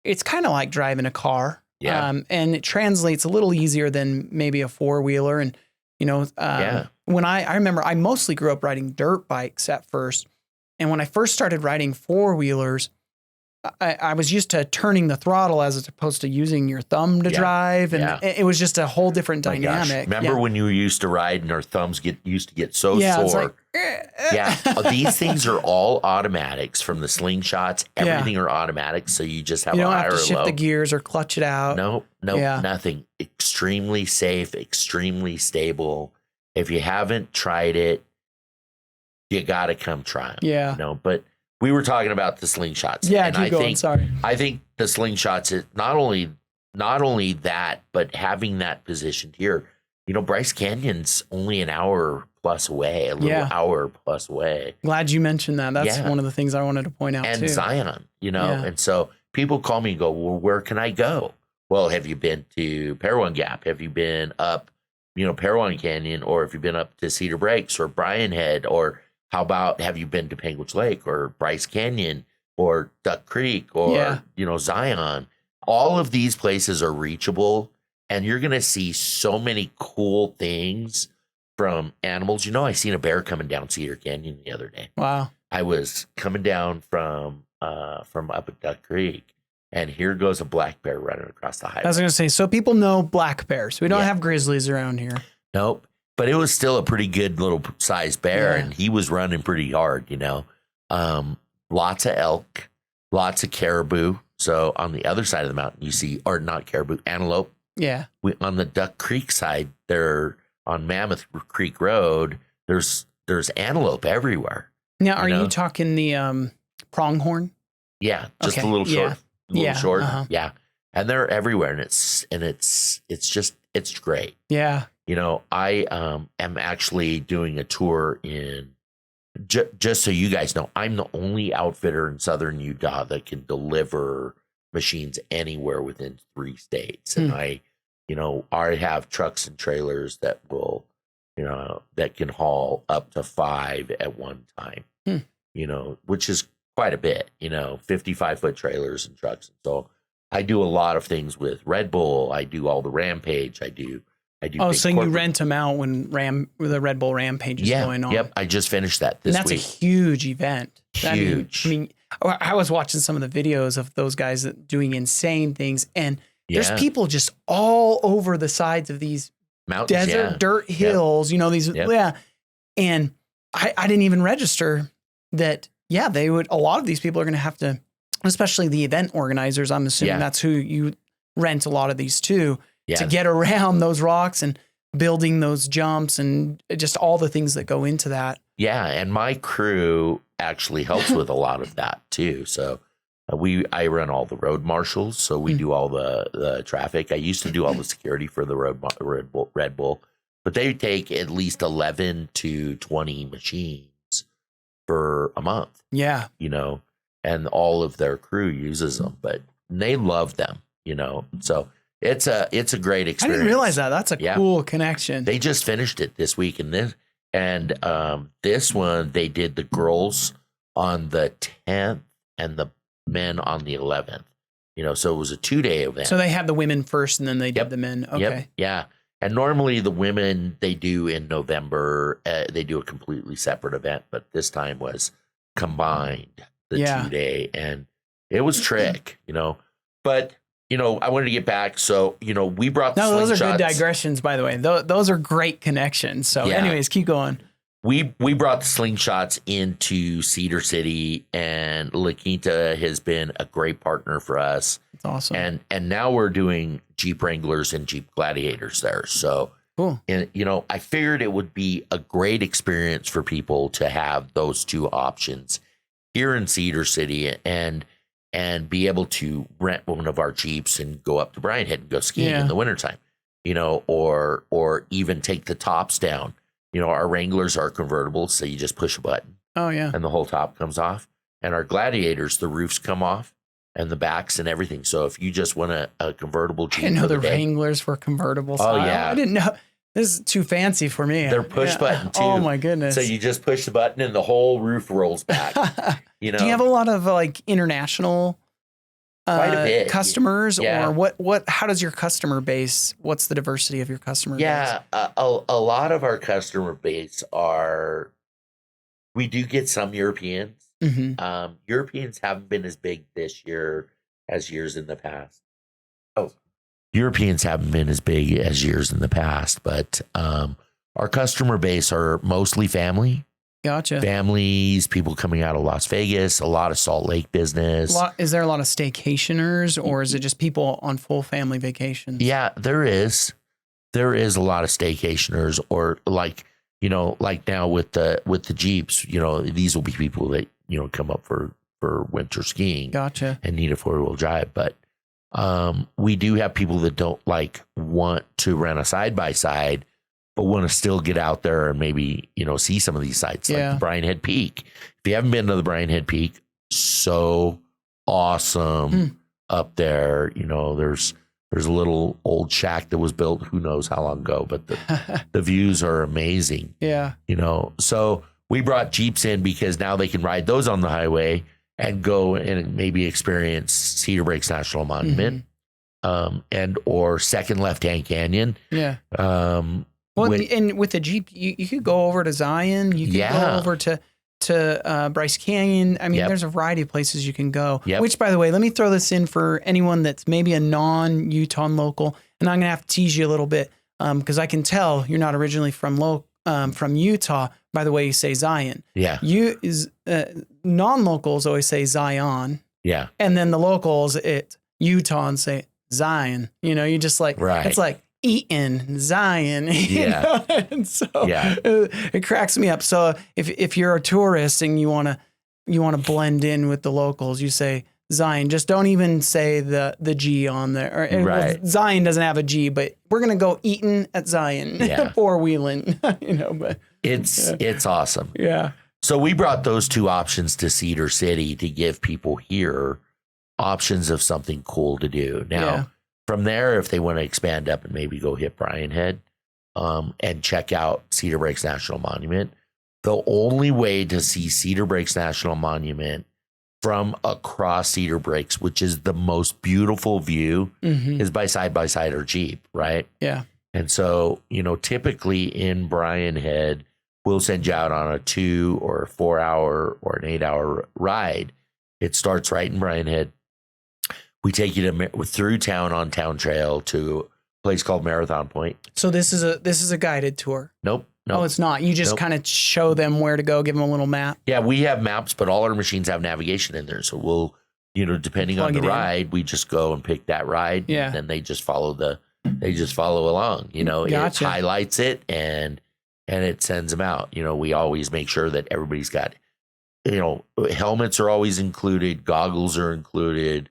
it's kind of like driving a car. Yeah. And it translates a little easier than maybe a four-wheeler. And, when I remember I mostly grew up riding dirt bikes at first. And when I first started riding four-wheelers, I was used to turning the throttle as opposed to using your thumb to drive. And it was just a whole different dynamic. Remember when you used to ride and our thumbs used to get so sore? These things are all automatics from the slingshots. Everything are automatic. So you just have you a don't higher have to or shift low. the gears or clutch it out. No, nothing. Extremely safe, extremely stable. If you haven't tried it, you got to come try them. Yeah. But we were talking about the slingshots. Yeah, keep going. Sorry. I think the slingshots is not only that, but having that positioned here. Bryce Canyon's only an hour plus away, hour plus away. Glad you mentioned that. That's one of the things I wanted to point out and too. And Zion, and so people call me and go, well, where can I go? Well, have you been to Parowan Gap? Have you been up, Parowan Canyon, or have you been up to Cedar Breaks or Bryan Head, or how about have you been to Panguitch Lake or Bryce Canyon or Duck Creek or, Zion? All of these places are reachable, and you're going to see so many cool things from animals. I seen a bear coming down Cedar Canyon the other day. Wow. I was coming down from up at Duck Creek, and here goes a black bear running across the highway. I was going to say, so people know black bears. We don't have grizzlies around here. Nope. But it was still a pretty good little sized bear, and he was running pretty hard, Lots of elk, lots of caribou. So on the other side of the mountain, you see, or not caribou, antelope. Yeah. On the Duck Creek side, there on Mammoth Creek Road, there's antelope everywhere. Now, are you talking the pronghorn? Yeah, just a little short, short. Uh-huh. Yeah, and they're everywhere, and it's great. Yeah. I am actually doing a tour in, just so you guys know, I'm the only outfitter in southern Utah that can deliver machines anywhere within 3 states. And I have trucks and trailers that will, that can haul up to 5 at one time, which is quite a bit, 55-foot trailers and trucks. So I do a lot of things with Red Bull. I do all the Rampage. I do. Oh, so you rent them out when the Red Bull Rampage is going on. Yep, I just finished that this week. And that's a huge event. Huge. I was watching some of the videos of those guys doing insane things, and there's people just all over the sides of these mountains, desert dirt hills. And I didn't even register that. Yeah, they would. A lot of these people are going to have to, especially the event organizers. I'm assuming that's who you rent a lot of these to. To get around those rocks and building those jumps and just all the things that go into that. Yeah, and my crew actually helps with a lot of that too. So I run all the road marshals, so we do all the traffic. I used to do all the security for the Red Bull. but they take at least 11 to 20 machines for a month, Yeah. and all of their crew uses them, but they love them, so it's a great I experience. didn't realize that. That's a cool connection. They just finished it this week, and this one they did the girls on the 10th and the men on the 11th. So it was a 2-day event. So they had the women first and then they did the men. Okay. Yep. Yeah. And normally the women they do in November, they do a completely separate event, but this time was combined, the 2-day, and it was trick, but I wanted to get back. So, we brought the those are slingshots. good digressions, by the way. Those are great connections. So anyways, keep going. We brought the slingshots into Cedar City, and La Quinta has been a great partner for us. That's awesome. And now we're doing Jeep Wranglers and Jeep Gladiators there. So cool. And I figured it would be a great experience for people to have those two options here in Cedar City and be able to rent one of our Jeeps and go up to Bryan Head and go skiing in the wintertime, or even take the tops down. Our Wranglers are convertible, so you just push a button. Oh, yeah. And the whole top comes off. And our Gladiators, the roofs come off and the backs and everything. So if you just want a convertible Jeep, I didn't know the Wranglers were convertible style. Oh, yeah. I didn't know. This is too fancy for me. They're push button too. Oh, my goodness. So you just push the button and the whole roof rolls back. Do you have a lot of international quite a bit customers, or what? How does your customer base? What's the diversity of your customer base? Yeah, a lot of our customer base are. We do get some Europeans. Mm-hmm. Europeans haven't been as big this year as years in the past. Europeans haven't been as big as years in the past, but our customer base are mostly family. Gotcha. Families, people coming out of Las Vegas, a lot of Salt Lake business. Is there a lot of staycationers, or is it just people on full family vacations? Yeah, there is. There is a lot of staycationers, or like now with the Jeeps, these will be people that, come up for winter skiing. Gotcha. And need a 4-wheel drive. But we do have people that don't want to rent a side-by-side, but want to still get out there and maybe, see some of these sites, like the Bryan Head Peak. If you haven't been to the Bryan Head Peak, so awesome up there. There's a little old shack that was built who knows how long ago, but the views are amazing. Yeah. So we brought Jeeps in because now they can ride those on the highway and go and maybe experience Cedar Breaks National Monument, and or Second Left-Hand Canyon. Yeah. And with the Jeep, you could go over to Zion. You could go over to Bryce Canyon. I mean, there's a variety of places you can go. Which, by the way, let me throw this in for anyone that's maybe a non-Utah local. And I'm going to have to tease you a little bit because I can tell you're not originally from Utah by the way you say Zion. Yeah. Non-locals always say Zion. Yeah. And then the locals at Utah and say Zion. You just it's like Eaton, Zion, know? And so it cracks me up. So if you're a tourist and you want to blend in with the locals, you say Zion. Just don't even say the G on there. Right. Zion doesn't have a G, but we're gonna go Eaton at Zion, four-wheeling. But it's awesome. Yeah. So we brought those two options to Cedar City to give people here options of something cool to do. Now. From there, if they want to expand up and maybe go hit Bryan Head and check out Cedar Breaks National Monument, the only way to see Cedar Breaks National Monument from across Cedar Breaks, which is the most beautiful view, is by side or Jeep, right? Yeah. And so, typically in Bryan Head, we'll send you out on a 2 or 4 hour or an 8 hour ride. It starts right in Bryan Head. We take you through town on Town Trail to a place called Marathon Point. So this is a guided tour. Nope. Oh, it's not. You just kind of show them where to go, give them a little map. Yeah, we have maps, but all our machines have navigation in there. So we'll, depending on the ride, we just go and pick that ride. Yeah. And then they just follow along. It highlights it and it sends them out. We always make sure that everybody's got, helmets are always included, goggles are included.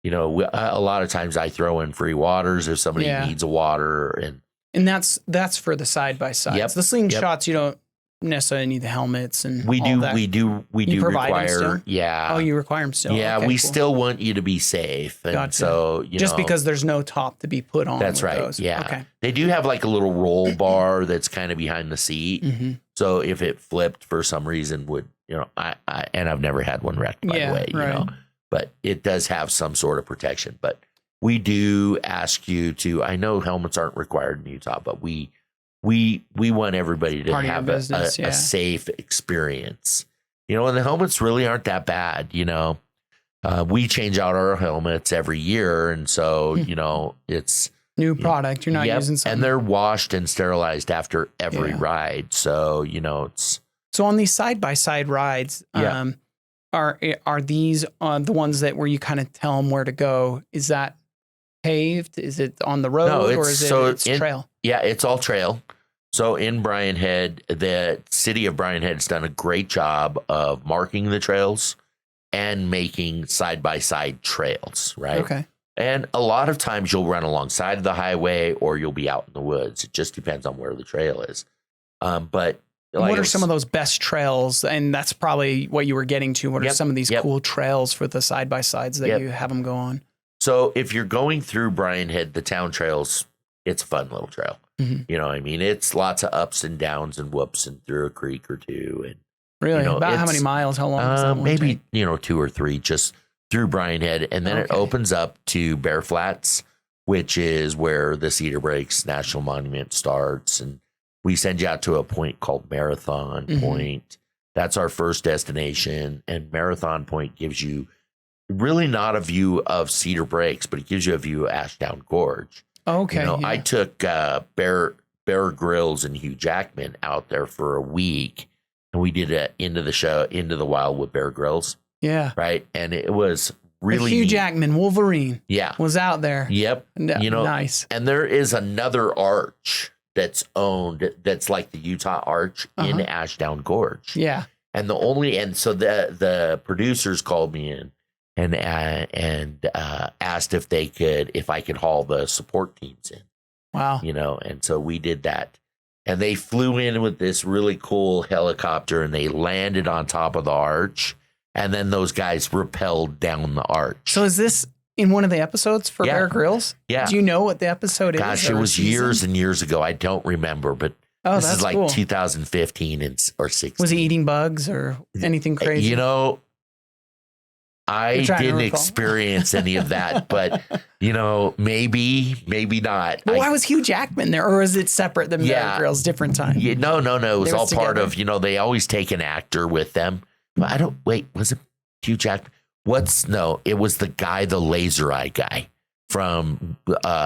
A lot of times I throw in free waters if somebody needs a water, And that's for the side by sides. Yep. The slingshots, you don't necessarily need the helmets and We all do. that. We do provide them require. still? Yeah. Oh, you require them still. Yeah, Okay, we cool. still want you to be safe, and Gotcha. so just because there's no top to be put on. That's with right. Those. Yeah. Okay. They do have like a little roll bar that's kind of behind the seat. Mm-hmm. So if it flipped for some reason, and I've never had one wrecked, by the way, right. but it does have some sort of protection. But we do ask you to. I know helmets aren't required in Utah, but we want everybody to have a safe experience. And the helmets really aren't that bad. We change out our helmets every year, and so it's new product. You're not using something, and they're washed and sterilized after every ride. So it's so on these side by side rides. Are these the ones that where you kind of tell them where to go? Is that paved? Is it on the road, or is it trail? Yeah, it's all trail. So in Bryan Head, the city of Bryan Head has done a great job of marking the trails and making side-by-side trails, right? Okay. And a lot of times you'll run alongside of the highway or you'll be out in the woods. It just depends on where the trail is. But what are some of those best trails? And that's probably what you were getting to. What are some of these cool trails for the side-by-sides that you have them go on? So if you're going through Bryan Head, the town trails, it's a fun little trail. Mm-hmm. You know what I mean? It's lots of ups and downs and whoops and through a creek or two. And really? About how many miles? How long does that one maybe, take? 2 or 3 just through Bryan Head. And then it opens up to Bear Flats, which is where the Cedar Breaks National Monument starts. And we send you out to a point called Marathon Point. That's our first destination. And Marathon Point gives you really not a view of Cedar Breaks, but it gives you a view of Ashdown Gorge. Okay. I took Bear Grylls and Hugh Jackman out there for a week, and we did a Into the Wild with Bear Grylls. Yeah. Right. And it was really Hugh neat. Jackman, Wolverine. Yeah. Was out there. Yep. Nice. And there is another arch that's owned that's like the Utah Arch in Ashdown Gorge. Yeah. And so the producers called me in and asked if I could haul the support teams in. Wow. And so we did that. And they flew in with this really cool helicopter and they landed on top of the arch. And then those guys rappelled down the arch. So is this in one of the episodes for Bear Grylls? Yeah. Do you know what the episode is? Gosh, it was years and years ago. I don't remember, but this is like cool. 2015 or 16. Was he eating bugs or anything crazy? I didn't experience any of that, but maybe not. Well, why was Hugh Jackman there, or is it separate than Bear Grylls, different time? Yeah, no. It was all part together? of. They always take an actor with them. But was it Hugh Jackman? It was the guy, the laser eye guy from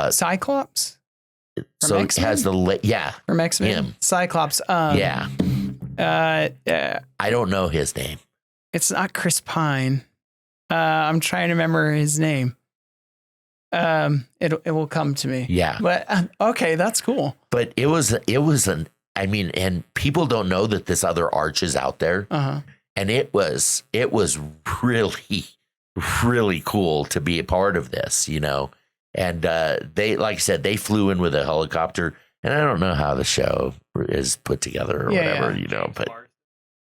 Cyclops. So it has from X-Men. Him. Cyclops. I don't know his name. It's not Chris Pine. I'm trying to remember his name. It will come to me. Yeah. But okay, that's cool. But and people don't know that this other arch is out there. And it was really, really cool to be a part of this, And they, like I said, they flew in with a helicopter, and I don't know how the show is put together or whatever, but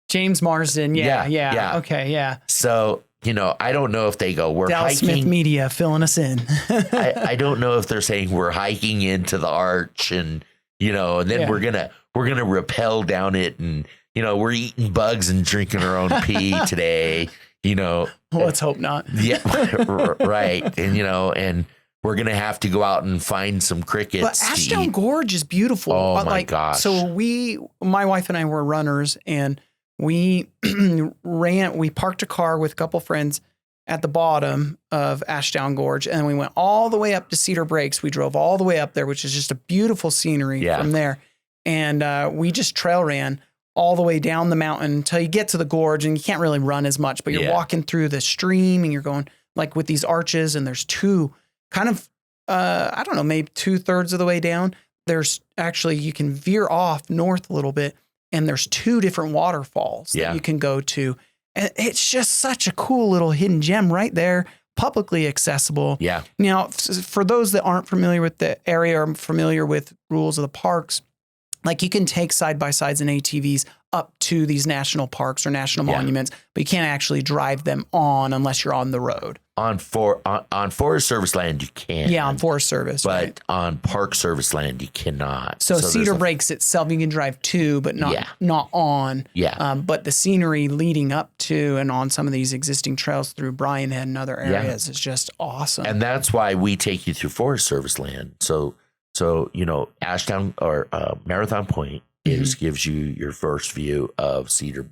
James Marsden. Yeah. Okay. Yeah. So, I don't know if they go, we're Dallas hiking. Smith Media filling us in. I don't know if they're saying we're hiking into the arch and, and then we're going to rappel down it and, we're eating bugs and drinking our own pee today, Let's hope not. Yeah. Right. And, and we're going to have to go out and find some crickets. But Ashdown Gorge is beautiful. Oh my gosh. So my wife and I were runners, and we we parked a car with a couple friends at the bottom of Ashdown Gorge, and we went all the way up to Cedar Breaks. We drove all the way up there, which is just a beautiful scenery from there. And we just trail ran all the way down the mountain until you get to the gorge, and you can't really run as much, but you're walking through the stream and you're going like with these arches, and there's two kind of, I don't know, maybe 2/3 of the way down. There's actually, you can veer off north a little bit, and there's 2 different waterfalls that you can go to. And it's just such a cool little hidden gem right there publicly accessible. Yeah. Now, for those that aren't familiar with the area or familiar with rules of the parks, like you can take side-by-sides and ATVs up to these national parks or national monuments, but you can't actually drive them on unless you're on the road. On Forest Service land, you can. Yeah, on Forest Service. But right. on Park Service land, you cannot. So Cedar Breaks itself, you can drive to, but not on. Yeah. But the scenery leading up to and on some of these existing trails through Bryan Head and other areas is just awesome. And that's why we take you through Forest Service land. So Ashdown or Marathon Point gives you your first view of Cedar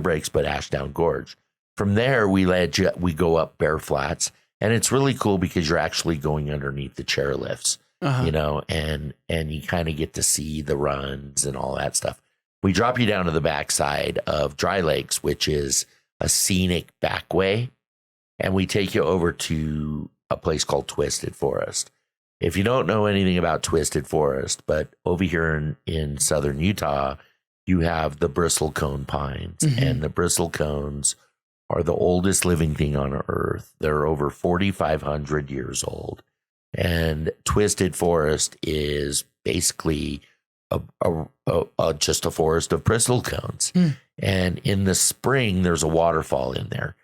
Breaks, but Ashdown Gorge. From there, we go up Bear Flats, and it's really cool because you're actually going underneath the chairlifts, and you kind of get to see the runs and all that stuff. We drop you down to the backside of Dry Lakes, which is a scenic backway, and we take you over to a place called Twisted Forest. If you don't know anything about Twisted Forest, but over here in southern Utah, you have the bristlecone pines, and the bristlecones are the oldest living thing on Earth. They're over 4,500 years old. And Twisted Forest is basically just a forest of bristlecones. And in the spring, there's a waterfall in there.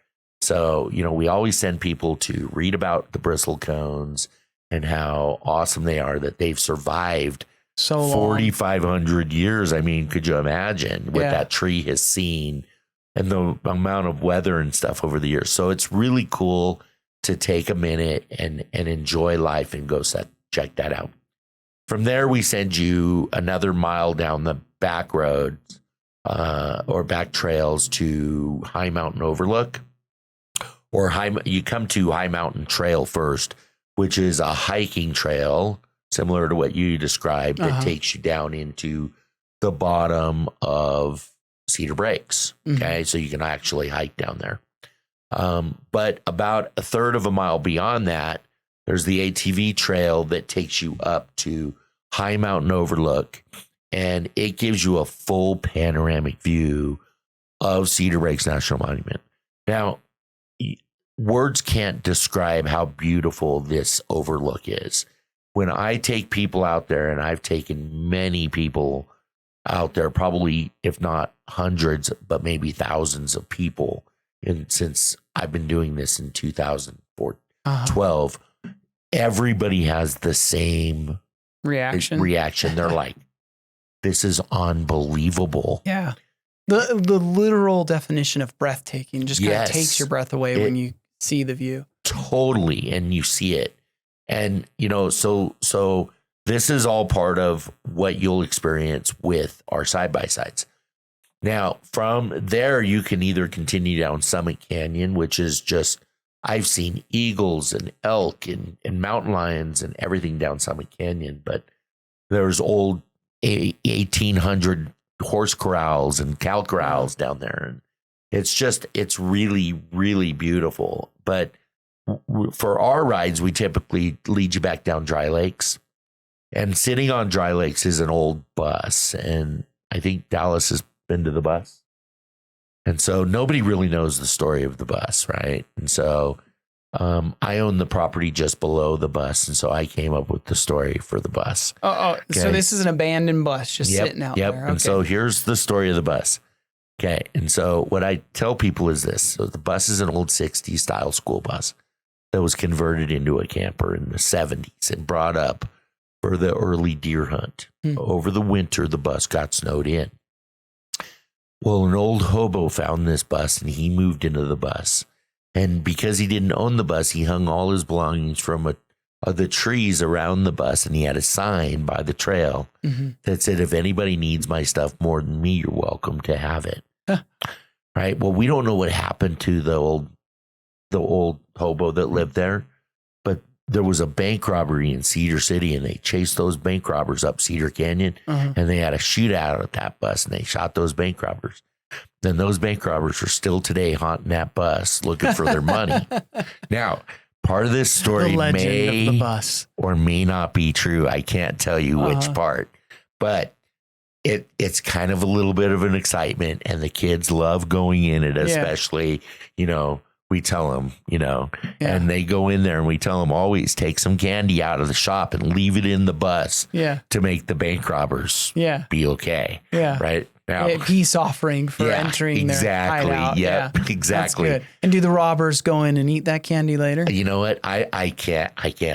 So, we always send people to read about the bristlecones and how awesome they are, that they've survived so 4,500 years. I mean, could you imagine what that tree has seen and the amount of weather and stuff over the years? So it's really cool to take a minute and enjoy life and go check that out. From there, we send you another mile down the back roads or back trails to High Mountain Overlook, or you come to High Mountain Trail first, which is a hiking trail similar to what you described that takes you down into the bottom of Cedar Breaks. Okay. So you can actually hike down there. But about a third of a mile beyond that, there's the ATV trail that takes you up to High Mountain Overlook, and it gives you a full panoramic view of Cedar Breaks National Monument. Now, words can't describe how beautiful this overlook is. When I take people out there, and I've taken many people out there, probably, if not hundreds, but maybe thousands of people, since I've been doing this in 2012, everybody has the same reaction. They're like, this is unbelievable. Yeah. The literal definition of breathtaking just kind of takes your breath away when you see the view. Totally. And you see it. And, so this is all part of what you'll experience with our side-by-sides. Now, from there, you can either continue down Summit Canyon, which is just, I've seen eagles and elk and mountain lions and everything down Summit Canyon, but there's old 1800 horse corrals and cow corrals down there. And it's really, really beautiful. But for our rides, we typically lead you back down Dry Lakes. And sitting on Dry Lakes is an old bus. And I think Dallas has been to the bus. And so nobody really knows the story of the bus, right? And so I own the property just below the bus. And so I came up with the story for the bus. Okay. So this is an abandoned bus just sitting out there. Okay. And so here's the story of the bus. Okay. And so what I tell people is this. So the bus is an old 60s style school bus that was converted into a camper in the 70s and brought up for the early deer hunt. Over the winter, the bus got snowed in. Well, an old hobo found this bus and he moved into the bus. And because he didn't own the bus, he hung all his belongings from the trees around the bus. And he had a sign by the trail that said, if anybody needs my stuff more than me, you're welcome to have it. Right. Well, we don't know what happened to the old hobo that lived there, but there was a bank robbery in Cedar City, and they chased those bank robbers up Cedar Canyon, and they had a shootout at that bus, and they shot those bank robbers. And those bank robbers are still today haunting that bus looking for their money. Now, part of this story may of the bus. Or may not be true. I can't tell you which part, but it's kind of a little bit of an excitement, and the kids love going in it, especially, we tell them, Yeah. and they go in there and we tell them always take some candy out of the shop and leave it in the bus to make the bank robbers be okay. Yeah. Right. Now, peace offering for entering their hideout. Yep, yeah, exactly. That's good. And do the robbers go in and eat that candy later? You know what? I can't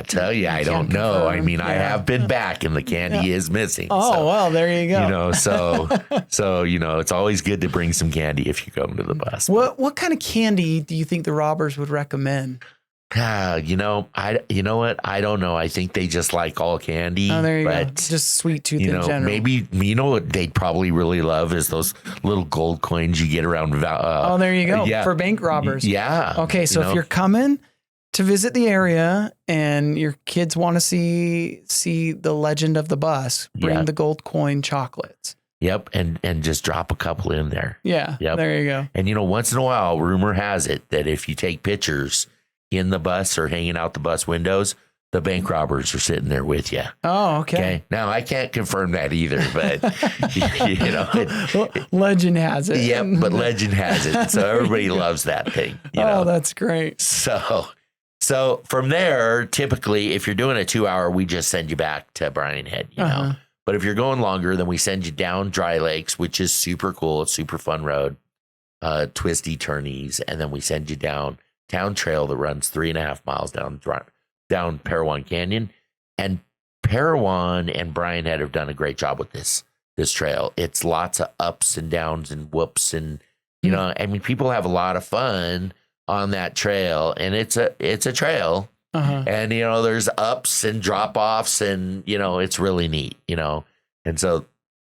tell you. I don't know. I mean, I have been back and the candy is missing. Oh, well, there you go. So it's always good to bring some candy if you come to the bus. What kind of candy do you think the robbers would recommend? You know what? I don't know. I think they just like all candy. Oh, there you go. Just sweet tooth in general. Maybe, what they'd probably really love is those little gold coins you get around. There you go. For bank robbers. Yeah. Okay. So if you're coming to visit the area and your kids want to see the legend of the bus, bring the gold coin chocolates. Yep. And just drop a couple in there. Yeah. Yep. There you go. And, once in a while, rumor has it that if you take pictures in the bus or hanging out the bus windows, the bank robbers are sitting there with you. Oh, okay. Now I can't confirm that either, but legend has it. Yep, but legend has it. So everybody loves that thing. That's great. So from there, typically, if you're doing a 2-hour, we just send you back to Bryan Head. You know, but if you're going longer, then we send you down Dry Lakes, which is super cool. It's super fun road, twisty turnies, and then we send you down town trail that runs 3.5 miles down Parowan Canyon. And Parowan and Bryan Head have done a great job with this trail. It's lots of ups and downs and whoops, and people have a lot of fun on that trail, and it's a trail. And there's ups and drop offs, and it's really neat. And so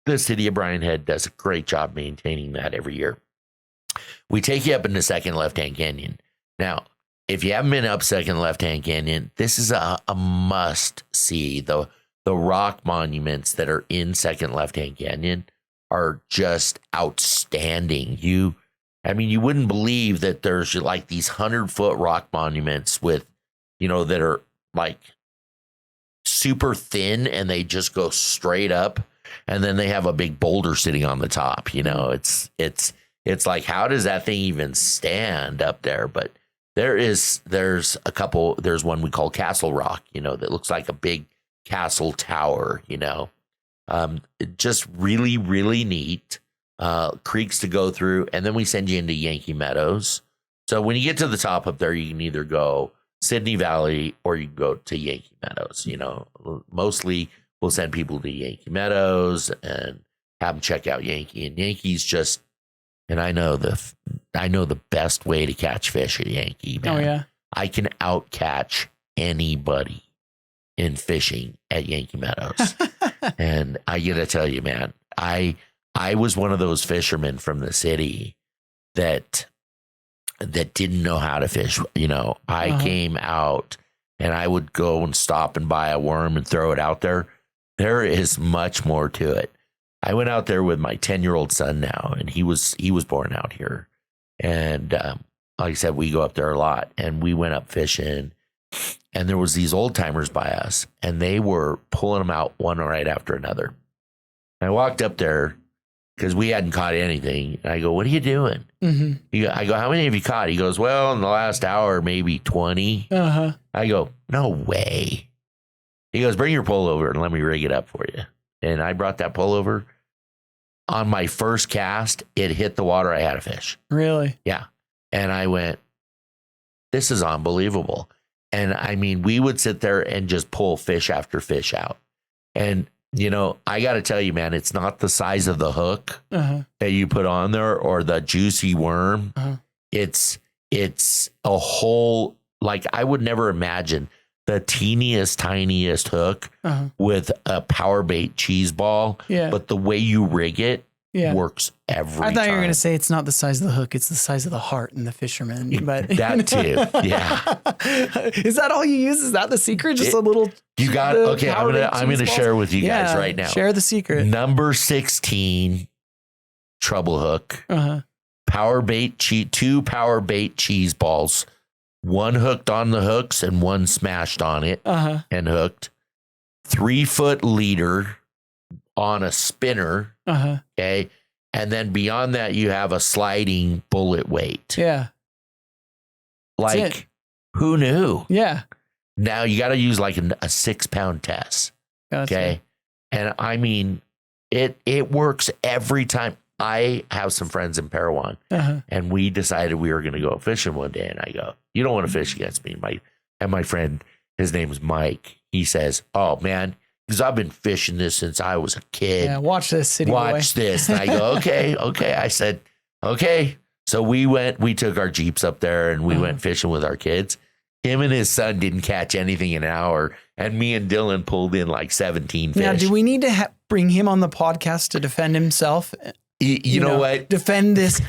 the city of Bryan Head does a great job maintaining that every year. We take you up into Second Left-Hand Canyon. Now, if you haven't been up Second Left-Hand Canyon, this is a must see. The rock monuments that are in Second Left-Hand Canyon are just outstanding. You wouldn't believe that there's like these 100-foot rock monuments with, that are like super thin and they just go straight up, and then they have a big boulder sitting on the top. It's like, how does that thing even stand up there? But there's a couple. There's one we call Castle Rock, that looks like a big castle tower, just really, really neat. Creeks to go through. And then we send you into Yankee Meadows. So when you get to the top up there, you can either go Sydney Valley or you can go to Yankee Meadows. Mostly we'll send people to Yankee Meadows and have them check out Yankee. And Yankee's just, and I know the best way to catch fish at Yankee, man. Oh, yeah. I can outcatch anybody in fishing at Yankee Meadows. And I got to tell you, man, I was one of those fishermen from the city that didn't know how to fish. I came out and I would go and stop and buy a worm and throw it out there. There is much more to it. I went out there with my 10-year-old son now, and he was born out here. And like I said, we go up there a lot, and we went up fishing, and there was these old timers by us, and they were pulling them out one right after another. I walked up there because we hadn't caught anything. And I go, "What are you doing?" I go, "How many have you caught?" He goes, "Well, in the last hour, maybe 20. I go, "No way." He goes, "Bring your pullover and let me rig it up for you." And I brought that pullover. On my first cast, it hit the water. I had a fish. Really? Yeah. And I went, this is unbelievable. And we would sit there and just pull fish after fish out. And, I got to tell you, man, it's not the size of the hook that you put on there or the juicy worm. It's a whole, like, I would never imagine the teeniest, tiniest hook with a power bait cheese ball. Yeah. But the way you rig it works every time. I thought you were going to say it's not the size of the hook, it's the size of the heart in the fisherman. But that too. Yeah. Is that all you use? Is that the secret? Just a little. You got it. Okay. I'm going to share with you guys right now. Share the secret. Number 16 treble hook. Power bait, two power bait cheese balls. One hooked on the hooks and one smashed on it and hooked. 3-foot leader on a spinner. Okay. And then beyond that, you have a sliding bullet weight. Yeah. Like, who knew? Yeah. Now you got to use like a 6 pound test. Gotcha. Okay. And I mean, it works every time. I have some friends in Parowan, and we decided we were going to go fishing one day. And I go, you don't want to fish against me. My friend, his name's Mike. He says, oh man, because I've been fishing this since I was a kid. Yeah. Watch this, city boy. Watch this. And I go, okay. I said, okay. So we took our Jeeps up there and we went fishing with our kids. Him and his son didn't catch anything in an hour. And me and Dylan pulled in like 17 fish. Now, do we need to bring him on the podcast to defend himself? You know what? Defend this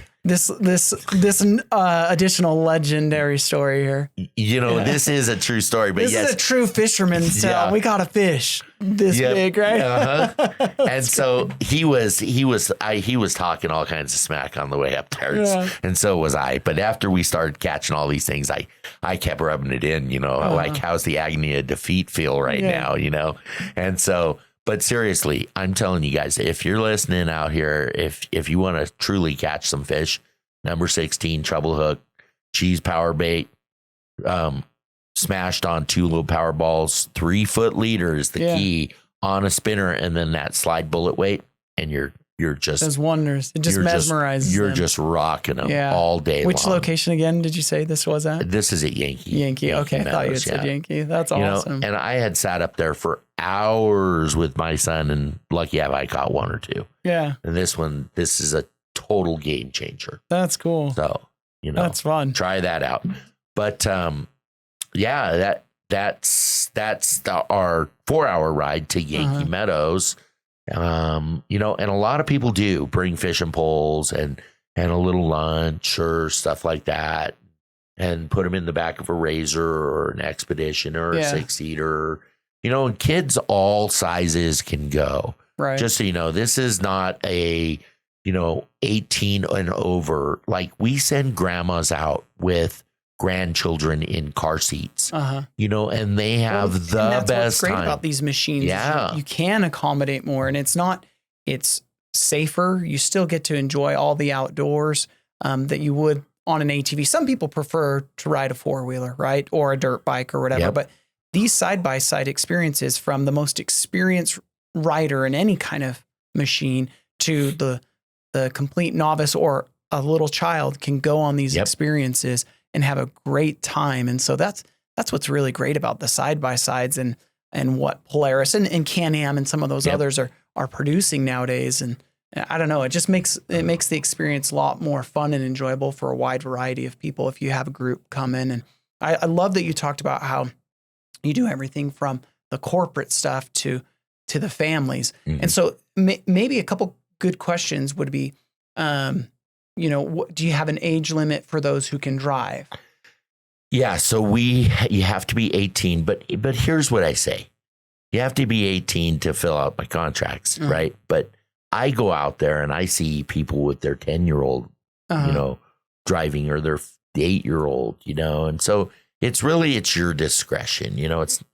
additional legendary story here. This is a true story, but this is a true fisherman's tale. We got a fish this big, right? And so he was talking all kinds of smack on the way up there, and so was I. But after we started catching all these things, I kept rubbing it in. Like, how's the agony of defeat feel right now? And so. But seriously, I'm telling you guys, if you're listening out here, if you want to truly catch some fish, number 16 treble hook, cheese power bait, smashed on 2 low power balls, 3-foot leader is the key on a spinner, and then that slide bullet weight, and you're just does wonders. It just mesmerizes. You're them. Just rocking them all day. Which long. location again did you say this was at? This is at Yankee. Yankee. Okay, I thought you had said Yankee. That's awesome. And I had sat up there for hours with my son, and lucky I caught 1 or 2. Yeah. And this is a total game changer. That's cool. So that's fun. Try that out. But that's our 4-hour ride to Yankee Meadows. And a lot of people do bring fishing poles and a little lunch or stuff like that, and put them in the back of a Razor or an Expedition or a 6-seater. And kids all sizes can go. Right. Just so you know, this is not a 18 and over. Like, we send grandmas out with grandchildren in car seats, and they have the that's best what's great time about these machines. Yeah. You can accommodate more, and it's safer. You still get to enjoy all the outdoors that you would on an ATV. Some people prefer to ride a 4-wheeler, right? Or a dirt bike or whatever. Yep. But these side-by-side experiences, from the most experienced rider in any kind of machine to the complete novice or a little child, can go on these experiences and have a great time. And so that's what's really great about the side-by-sides and what Polaris and Can-Am and some of those others are producing nowadays. And I don't know, it just makes the experience a lot more fun and enjoyable for a wide variety of people if you have a group come in. And I love that you talked about how you do everything from the corporate stuff to the families. Mm-hmm. And so maybe a couple good questions would be, do you have an age limit for those who can drive? Yeah. So you have to be 18, but here's what I say. You have to be 18 to fill out my contracts, right? But I go out there and I see people with their 10-year-old, driving, or their 8-year-old, and so it's your discretion,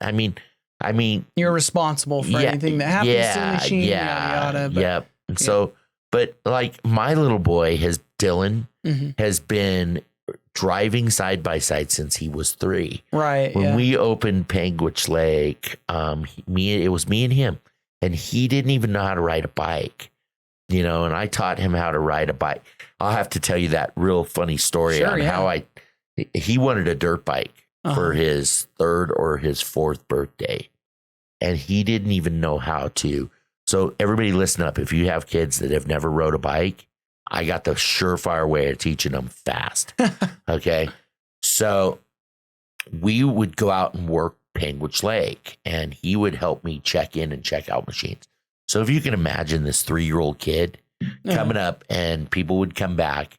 I mean, you're responsible for anything that happens to the machine. Yada, yada. And so, but like my little boy Dylan has been driving side by side since he was 3. Right. When we opened Panguitch Lake, it was me and him, and he didn't even know how to ride a bike, and I taught him how to ride a bike. I'll have to tell you that real funny story how he wanted a dirt bike for his 3rd or his 4th birthday, and he didn't even know how to. So everybody listen up. If you have kids that have never rode a bike, I got the surefire way of teaching them fast. Okay. So we would go out and work Panguitch Lake, and he would help me check in and check out machines. So if you can imagine this 3-year-old kid coming up, and people would come back,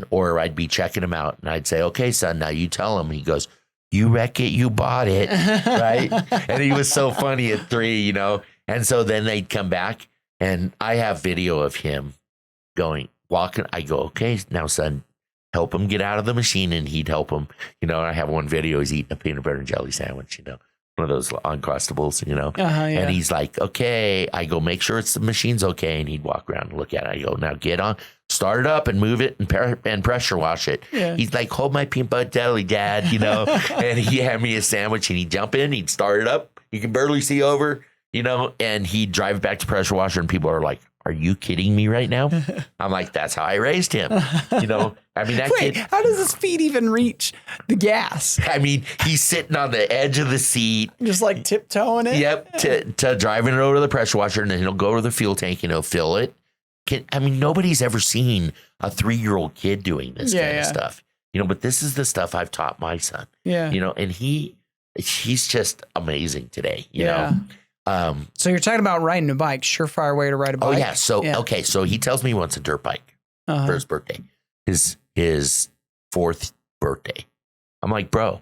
or I'd be checking him out, and I'd say, okay, son, now you tell him. He goes, you wreck it, you bought it. Right. And he was so funny at 3, And so then they'd come back, and I have video of him walking. I go, okay, now son, help him get out of the machine, and he'd help him. I have one video, he's eating a peanut butter and jelly sandwich, one of those Uncrustables, and he's like, okay. I go, make sure the machine's okay. And he'd walk around and look at it. I go, now get on, start it up and move it and pressure wash it. Yeah. He's like, hold my peanut butter jelly, Dad, and he had me a sandwich and he'd jump in, he'd start it up. You can barely see over, and he'd drive back to pressure washer and people are like, are you kidding me right now? I'm like, that's how I raised him. That Wait, kid, how does his feet even reach the gas? He's sitting on the edge of the seat. Just like tiptoeing it? Yep, to driving it over to the pressure washer, and then he'll go to the fuel tank and he'll fill it. Nobody's ever seen a 3-year-old kid doing this kind of stuff. But this is the stuff I've taught my son. Yeah. And he's just amazing today, know. So you're talking about riding a bike, surefire way to ride a bike. Oh yeah. So he tells me he wants a dirt bike for his birthday, his 4th birthday. I'm like, bro,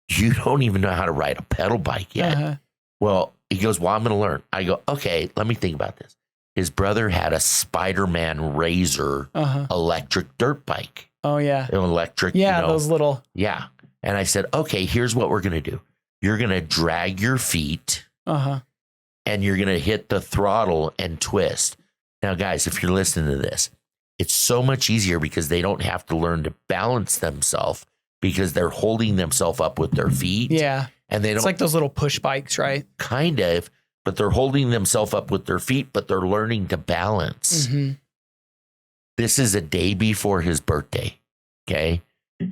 you don't even know how to ride a pedal bike yet. Well, he goes, well, I'm going to learn. I go, okay, let me think about this. His brother had a Spider-Man Razor electric dirt bike. Oh yeah. Electric. Yeah. Those little. Yeah. And I said, okay, here's what we're going to do. You're going to drag your feet. And you're going to hit the throttle and twist. Now, guys, if you're listening to this, it's so much easier because they don't have to learn to balance themselves because they're holding themselves up with their feet. Yeah. And it's like those little push bikes, right? Kind of, but they're holding themselves up with their feet, but they're learning to balance. This is a day before his birthday. Okay.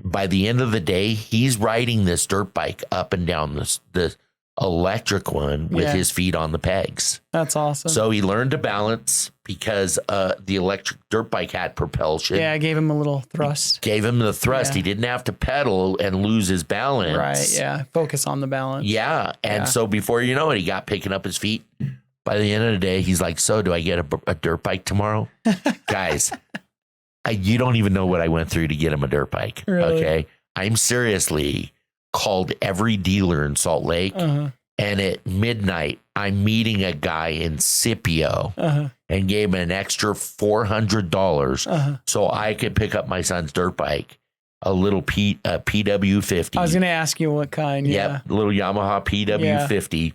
By the end of the day, he's riding this dirt bike up and down the electric one with his feet on the pegs. That's awesome. So he learned to balance because the electric dirt bike had propulsion. Yeah, I gave him a little thrust. Gave him the thrust. Yeah. He didn't have to pedal and lose his balance. Right, yeah. Focus on the balance. Yeah. And so before you know it, he got picking up his feet. By the end of the day, he's like, so do I get a dirt bike tomorrow? Guys, you don't even know what I went through to get him a dirt bike. Really? Okay. I'm seriously called every dealer in Salt Lake. And at midnight, I'm meeting a guy in Scipio and gave him an extra $400 so I could pick up my son's dirt bike, a little PW50. I was going to ask you what kind. Yep, a little Yamaha PW50.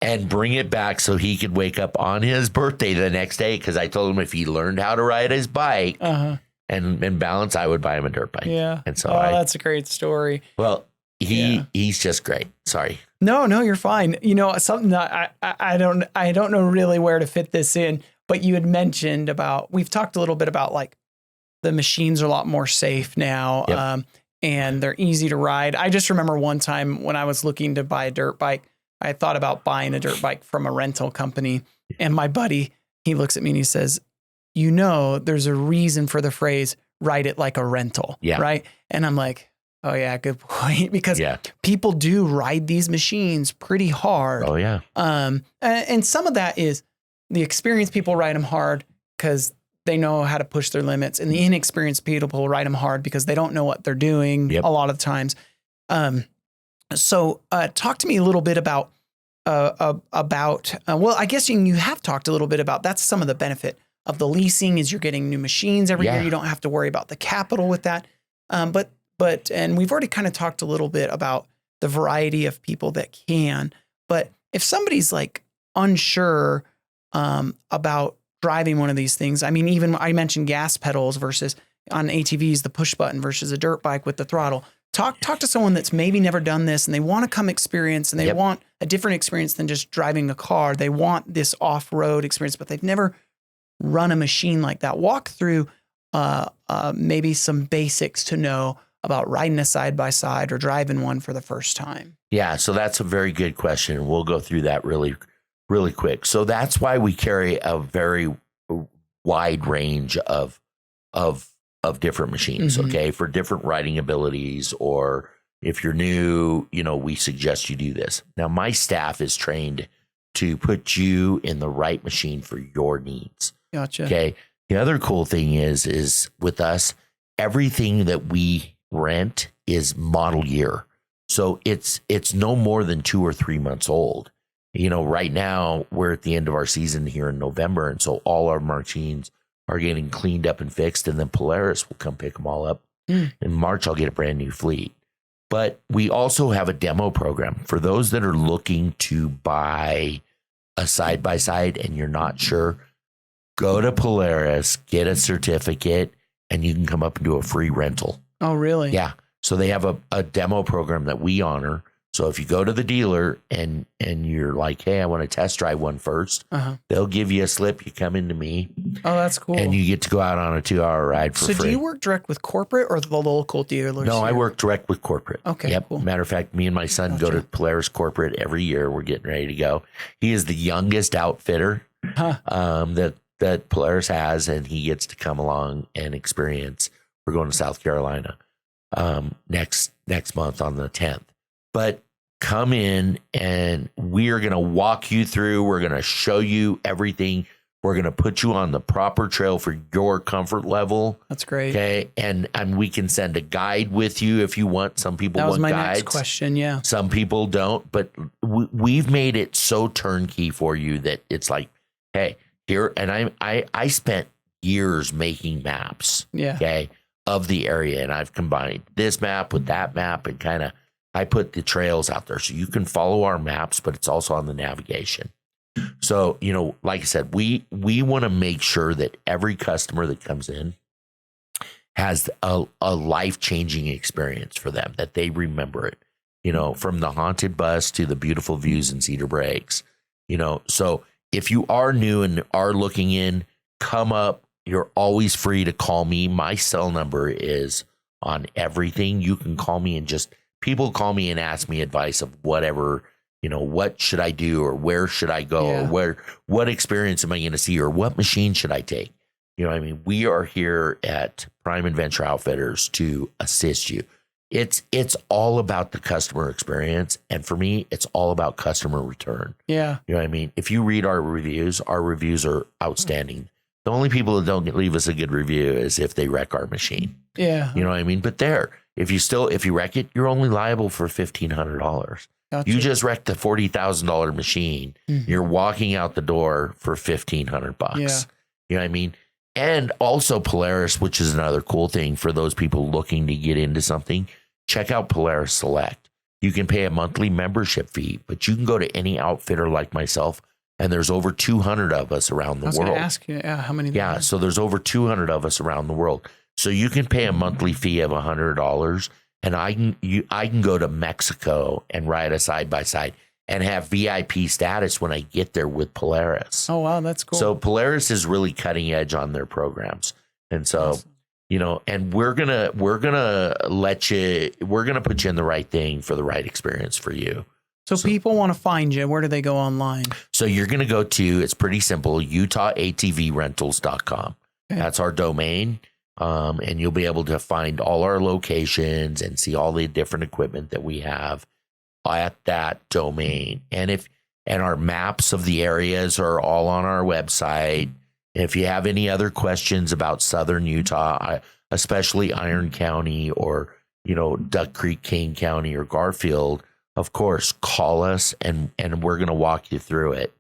And bring it back so he could wake up on his birthday the next day. Because I told him if he learned how to ride his bike and balance, I would buy him a dirt bike. Yeah. And so that's a great story. Well, he's just great. Sorry. No, you're fine. Something that I don't know really where to fit this in, but you had mentioned we've talked a little bit about like the machines are a lot more safe now. And they're easy to ride. I just remember one time when I was looking to buy a dirt bike, I thought about buying a dirt bike from a rental company, and my buddy, he looks at me and he says, there's a reason for the phrase, ride it like a rental. Yeah. Right. And I'm like, oh yeah, good point. Because people do ride these machines pretty hard. Oh yeah. And some of that is the experienced people ride them hard because they know how to push their limits, and the inexperienced people ride them hard because they don't know what they're doing a lot of times. So talk to me a little bit about, I guess you have talked a little bit about, that's some of the benefit of the leasing is you're getting new machines every year. You don't have to worry about the capital with that. And we've already kind of talked a little bit about the variety of people that can, but if somebody's like unsure about driving one of these things, even I mentioned gas pedals versus on ATVs, the push button versus a dirt bike with the throttle. Talk to someone that's maybe never done this and they want to come experience and they want a different experience than just driving a car. They want this off-road experience, but they've never run a machine like that. Walk through maybe some basics to know about riding a side-by-side or driving one for the first time. Yeah, so that's a very good question. We'll go through that really, really quick. So that's why we carry a very wide range of different machines, okay, for different riding abilities, or if you're new, we suggest you do this. Now, my staff is trained to put you in the right machine for your needs. Gotcha. Okay. The other cool thing is with us, everything that we rent is model year. So it's no more than 2 or 3 months old. Right now we're at the end of our season here in November. And so all our machines are getting cleaned up and fixed, and then Polaris will come pick them all up. In March, I'll get a brand new fleet. But we also have a demo program for those that are looking to buy a side-by-side and you're not sure. Go to Polaris, get a certificate, and you can come up and do a free rental. Oh, really? Yeah. So they have a demo program that we honor. So if you go to the dealer and you're like, hey, I want to test drive one first, they'll give you a slip. You come into me. Oh, that's cool. And you get to go out on a 2-hour ride for free. So do you work direct with corporate or the local dealers? No, I work direct with corporate. Okay, yep. cool. Matter of fact, me and my son go to Polaris corporate every year. We're getting ready to go. He is the youngest outfitter that Polaris has, and he gets to come along and experience. We're going to South Carolina next month on the 10th. But come in and we are going to walk you through. We're going to show you everything. We're going to put you on the proper trail for your comfort level. That's great. Okay. And we can send a guide with you if you want. Some people want guides. That was my next question. Yeah. Some people don't, but we've made it so turnkey for you that it's like, hey, here. And I spent years making maps. Yeah. Okay. Of the area. And I've combined this map with that map and kind of, I put the trails out there so you can follow our maps, but it's also on the navigation. So, like I said, we want to make sure that every customer that comes in has a life-changing experience for them, that they remember it, from the haunted bus to the beautiful views in Cedar Breaks, So if you are new and are looking in, come up. You're always free to call me. My cell number is on everything. You can call me and people call me and ask me advice of whatever, what should I do or where should I go or what experience am I going to see or what machine should I take? We are here at Prime Adventure Outfitters to assist you. It's all about the customer experience. And for me, it's all about customer return. Yeah. If you read our reviews are outstanding. The only people that don't leave us a good review is if they wreck our machine. Yeah. But if you wreck it, you're only liable for $1,500. Gotcha. You just wrecked the $40,000 machine. Mm-hmm. You're walking out the door for $1,500. Yeah. You know what I mean? And also Polaris, which is another cool thing for those people looking to get into something. Check out Polaris Select. You can pay a monthly membership fee, but you can go to any outfitter like myself. And there's over 200 of us around the world. I was going to ask you, how many? Yeah, so there's over 200 of us around the world. So you can pay a monthly fee of $100, and I can go to Mexico and ride a side by side and have VIP status when I get there with Polaris. Oh wow, that's cool. So Polaris is really cutting edge on their programs, and so and we're gonna put you in the right thing for the right experience for you. So people want to find you. Where do they go online? So you're going to go to, it's pretty simple, UtahATVRentals.com. Okay. That's our domain. And you'll be able to find all our locations and see all the different equipment that we have at that domain. And our maps of the areas are all on our website. If you have any other questions about Southern Utah, especially Iron County or, Duck Creek, Kane County or Garfield, of course, call us and we're going to walk you through it.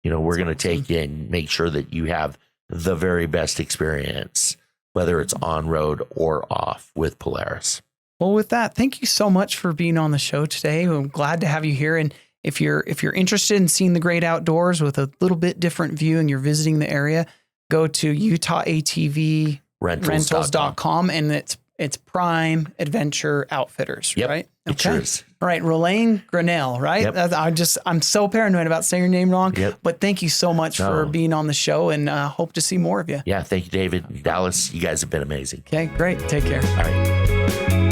We're going to take you and make sure that you have the very best experience, whether it's on road or off with Polaris. Well, with that, thank you so much for being on the show today. I'm glad to have you here. And if you're interested in seeing the great outdoors with a little bit different view and you're visiting the area, go to UtahATVRentals.com and it's Prime Adventure Outfitters, right? It sure is. All right, Rolane Grinnell, right? Yep. I'm so paranoid about saying your name wrong. Yep. But thank you so much for being on the show, and hope to see more of you. Yeah, thank you, David. Dallas, you guys have been amazing. Okay, great. Take care. All right.